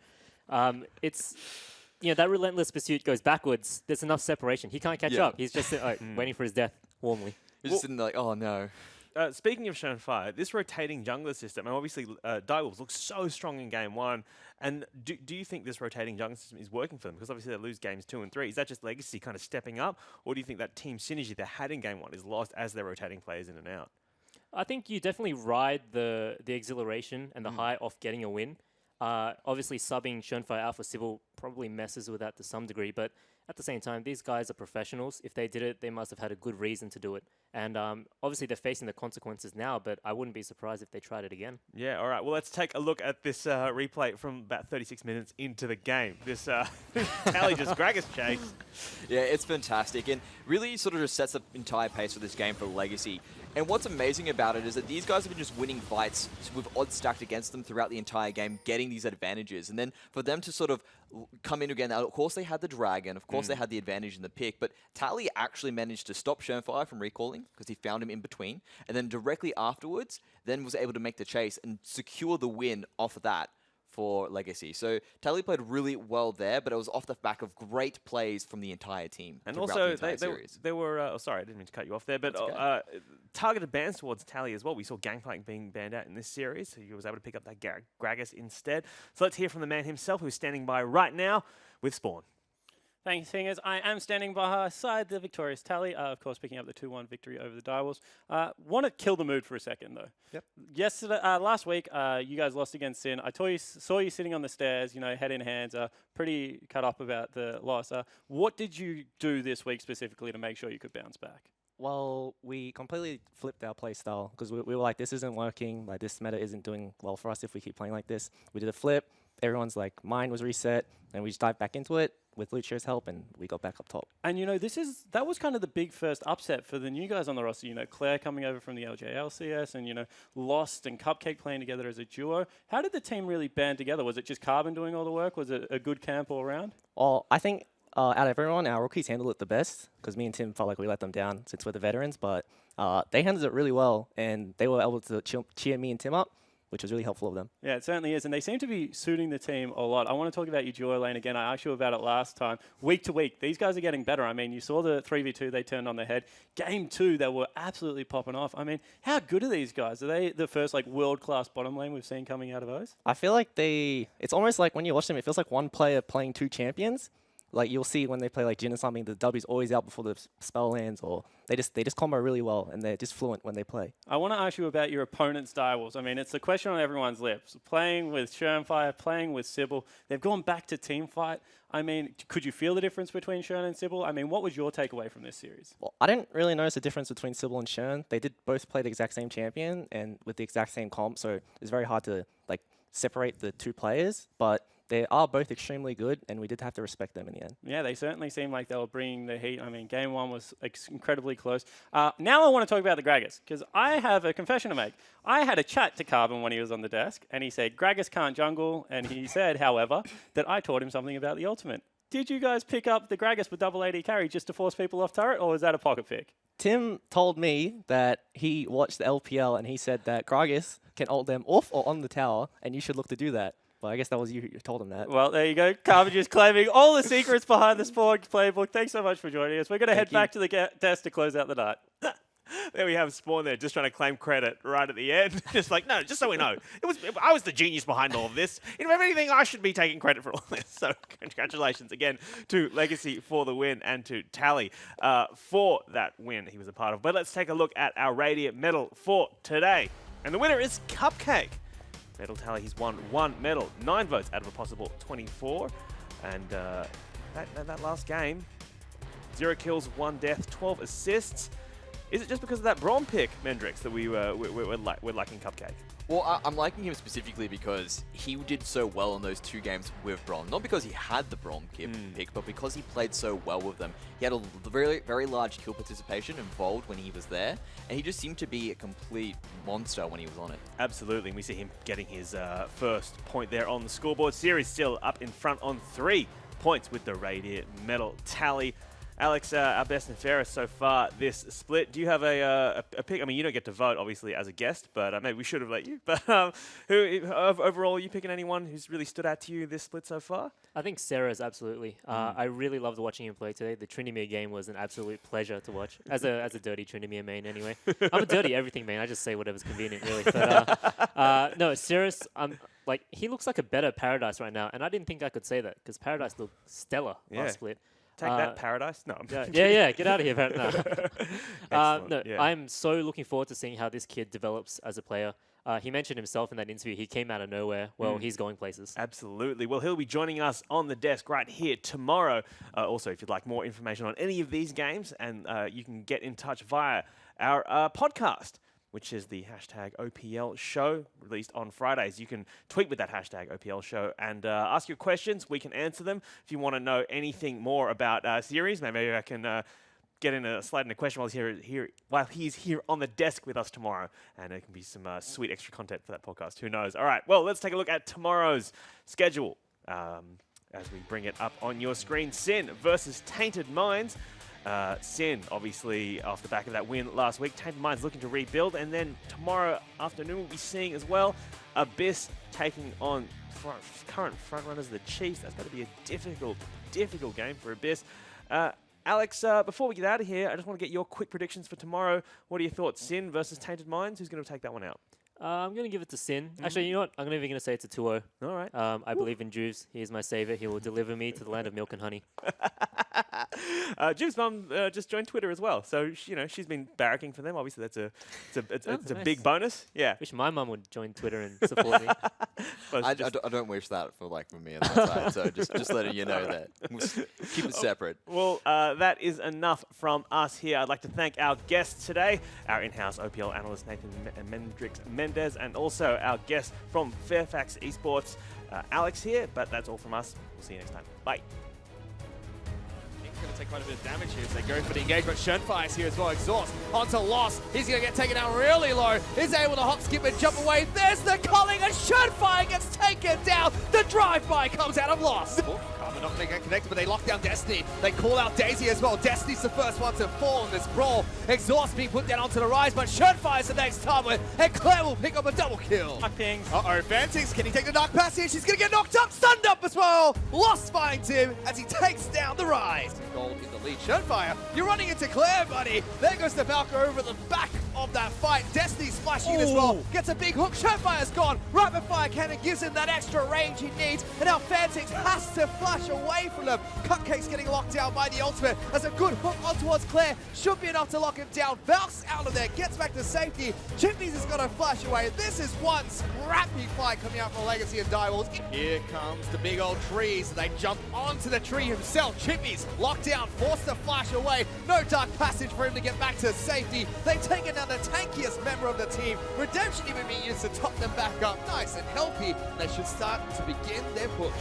It's... that Relentless Pursuit goes backwards. There's enough separation. He can't catch up. He's just waiting for his death warmly. He's just sitting there like, oh no. Speaking of Shernfire, this rotating jungler system, and obviously Direwolves look so strong in Game 1, and do you think this rotating jungler system is working for them? Because obviously they lose Games 2 and 3. Is that just Legacy kind of stepping up, or do you think that team synergy they had in Game 1 is lost as they're rotating players in and out? I think you definitely ride the exhilaration and the high off getting a win. Obviously, subbing Shernfire out for Civil probably messes with that to some degree. But at the same time, these guys are professionals. If they did it, they must have had a good reason to do it. And obviously, they're facing the consequences now, but I wouldn't be surprised if they tried it again. Yeah, all right. Well, let's take a look at this replay from about 36 minutes into the game. This Tally just Gragas chase. Yeah, it's fantastic and really sort of just sets the entire pace for this game for Legacy. And what's amazing about it is that these guys have been just winning fights with odds stacked against them throughout the entire game, getting these advantages. And then for them to sort of come in again, of course they had the Dragon, of course they had the advantage in the pick, but Tally actually managed to stop Shermfire from recalling because he found him in between. And then directly afterwards, then was able to make the chase and secure the win off of that for Legacy. So Tally played really well there, but it was off the back of great plays from the entire team. And throughout also, the entire series. they were... oh, sorry, I didn't mean to cut you off there, but targeted bans towards Tally as well. We saw Gangplank being banned out in this series, so he was able to pick up that Gragas instead. So let's hear from the man himself, who's standing by right now with Spawn. Thanks, Fingers. I am standing by side the victorious Tally, of course, picking up the 2-1 victory over the Direwolves. Want to kill the mood for a second, though. Yep. Yesterday, last week, you guys lost against Sin. I saw you sitting on the stairs, you know, head in hands, pretty cut up about the loss. What did you do this week specifically to make sure you could bounce back? Well, we completely flipped our play style because we were like, this isn't working. Like, this meta isn't doing well for us if we keep playing like this. We did a flip. Everyone's like, mind was reset, and we just dived back into it with Lucio's help, and we got back up top. And, you know, that was kind of the big first upset for the new guys on the roster. You know, Claire coming over from the LJLCS and, you know, Lost and Cupcake playing together as a duo. How did the team really band together? Was it just Carbon doing all the work? Was it a good camp all around? Well, I think out of everyone, our rookies handled it the best because me and Tim felt like we let them down since we're the veterans, but they handled it really well, and they were able to cheer me and Tim up, which was really helpful of them. Yeah, it certainly is. And they seem to be suiting the team a lot. I want to talk about your duo lane again. I asked you about it last time. Week to week, these guys are getting better. I mean, you saw the 3v2 they turned on their head. Game 2, they were absolutely popping off. I mean, how good are these guys? Are they the first like world-class bottom lane we've seen coming out of O's? I feel like it's almost like when you watch them, it feels like one player playing two champions. Like you'll see when they play like Jin or something, the W's always out before the spell lands, or they just combo really well and they're just fluent when they play. I want to ask you about your opponent's Direwolves. I mean, it's the question on everyone's lips. Playing with Shermfire, playing with Sybil, they've gone back to team fight. I mean, could you feel the difference between Shern and Sybil? I mean, what was your takeaway from this series? Well, I didn't really notice the difference between Sybil and Shern. They did both play the exact same champion and with the exact same comp, so it's very hard to like separate the two players, but they are both extremely good, and we did have to respect them in the end. Yeah, they certainly seemed like they were bringing the heat. I mean, game 1 was incredibly close. Now I want to talk about the Gragas, because I have a confession to make. I had a chat to Carbon when he was on the desk, and he said, Gragas can't jungle, and he said, however, that I taught him something about the ultimate. Did you guys pick up the Gragas with double AD carry just to force people off turret, or was that a pocket pick? Tim told me that he watched the LPL, and he said that Gragas can ult them off or on the tower, and you should look to do that. Well, I guess that was you who told him that. Well, there you go. Carbon just claiming all the secrets behind the Spawn playbook. Thanks so much for joining us. We're going to head back to the desk to close out the night. There we have Spawn there, just trying to claim credit right at the end. Just like, no, just so we know. I was the genius behind all of this. If anything, I should be taking credit for all this. So congratulations again to Legacy for the win and to Tally for that win he was a part of. But let's take a look at our Radiant medal for today. And the winner is Cupcake. Medal tally, he's won 1 medal, 9 votes out of a possible 24. And that last game, 0 kills, 1 death, 12 assists. Is it just because of that Braum pick, Mendrix, that we're liking Cupcake? Well, I'm liking him specifically because he did so well in those 2 games with Braum. Not because he had the Braum pick, but because he played so well with them. He had a very, very large kill participation involved when he was there, and he just seemed to be a complete monster when he was on it. Absolutely, and we see him getting his first point there on the scoreboard. Series still up in front on 3 points with the Radiant medal tally. Alex, our best and fairest so far this split. Do you have a pick? I mean, you don't get to vote, obviously, as a guest, but maybe we should have let you. But overall, are you picking anyone who's really stood out to you this split so far? I think Sarah's absolutely. I really loved watching him play today. The Tryndamere game was an absolute pleasure to watch. As a dirty Tryndamere main, anyway. I'm a dirty everything main. I just say whatever's convenient, really. But no, Sarah's. Like he looks like a better Paradise right now, and I didn't think I could say that because Paradise looked stellar last split. Take that, Paradise. No, I'm yeah, get out of here, No, yeah. I'm so looking forward to seeing how this kid develops as a player. He mentioned himself in that interview, he came out of nowhere. Well, he's going places. Absolutely. Well, he'll be joining us on the desk right here tomorrow. Also, if you'd like more information on any of these games, and you can get in touch via our podcast, which is the hashtag OPL show, released on Fridays. You can tweet with that hashtag OPL show and ask your questions. We can answer them. If you want to know anything more about series, maybe I can slide in a question while he's here on the desk with us tomorrow, and it can be some sweet extra content for that podcast. Who knows? All right, well, let's take a look at tomorrow's schedule as we bring it up on your screen. Sin versus Tainted Minds. Sin, obviously, off the back of that win last week. Tainted Minds looking to rebuild, and then tomorrow afternoon we'll be seeing as well Abyss taking on current frontrunners, the Chiefs. That's going to be a difficult game for Abyss. Alex, before we get out of here, I just want to get your quick predictions for tomorrow. What are your thoughts? Sin versus Tainted Minds? Who's going to take that one out? I'm going to give it to Sin. Actually, you know what? I'm not even going to say it's a 2-0. All right. I believe in Juves. He is my savior. He will deliver me to the land of milk and honey. Juve's mum just joined Twitter as well, so she's been barracking for them. Obviously, it's a Nice. big bonus. Yeah. Wish my mum would join Twitter and support me. I don't wish that for me on that side. So just letting you know that. We'll keep it separate. Well, that is enough from us here. I'd like to thank our guests today, our in-house OPL analyst Nathan Mendez, and also our guest from Fairfax Esports, Alex here. But that's all from us. We'll see you next time. Bye. Going to take quite a bit of damage here as they go for the engagement. Schönfeier's here as well. Exhaust onto Lost. He's going to get taken out really low. He's able to hop, skip, and jump away. There's the culling, and Schönfeier gets taken down. The drive-by comes out of Lost. Karma not going to get connected, but they lock down Destiny. They call out Daisy as well. Destiny's the first one to fall in this brawl. Exhaust being put down onto the rise, but Schönfeier's the next target, and Claire will pick up a double kill. Uh-oh, Fantix, can he take the Dark Passage? He's going to get knocked up, stunned up as well. Lost finds him as he takes down the rise. Gold in the lead. Schönfeier, you're running into Claire, buddy. There goes the Valkyrie over the back of that fight. Destiny's splashing in as well. Gets a big hook. Schönfeier's gone. Rapid fire cannon gives him that extra range he needs. And now Fantix has to flash away from them. Cupcake's getting locked down by the ultimate. As a good hook on towards Claire. Should be enough to lock him down. Valk's out of there. Gets back to safety. Chippies has got to flash away. This is one scrappy fight coming out from Legacy and Direwolves. Here comes the big old trees. They jump onto the tree himself. Chippies locked down, forced to flash away. No Dark Passage for him to get back to safety. They take another tankiest member of the team. Redemption even being used to top them back up. Nice and healthy. They should start to begin their push.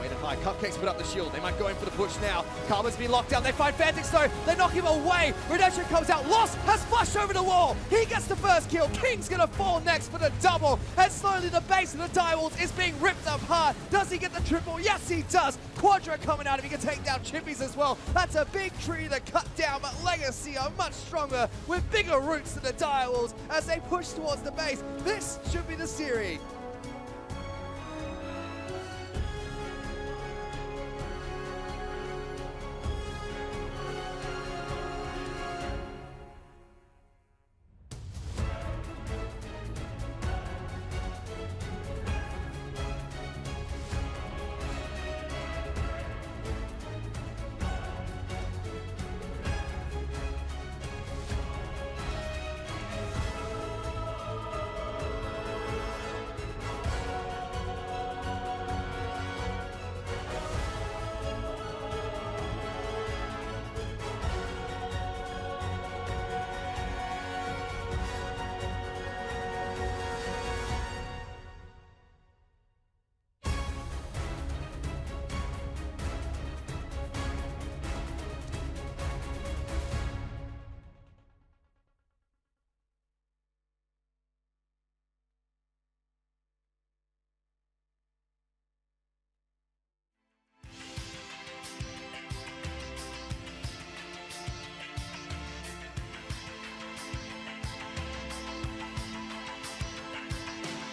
Waited high. Cupcakes put up the shield. They might go in for the push now. Karma's been locked down. They find Fantix though. They knock him away. Redemption comes out. Lost has flashed over the wall. He gets the first kill. King's gonna fall next for the double. And slowly the base of the Direwolves is being ripped apart. Does he get the triple? Yes, he does. Quadra coming out. If he can take down Chippies as well. That's a big tree to cut down. But Legacy are much stronger with bigger roots than the Direwolves as they push towards the base. This should be the series.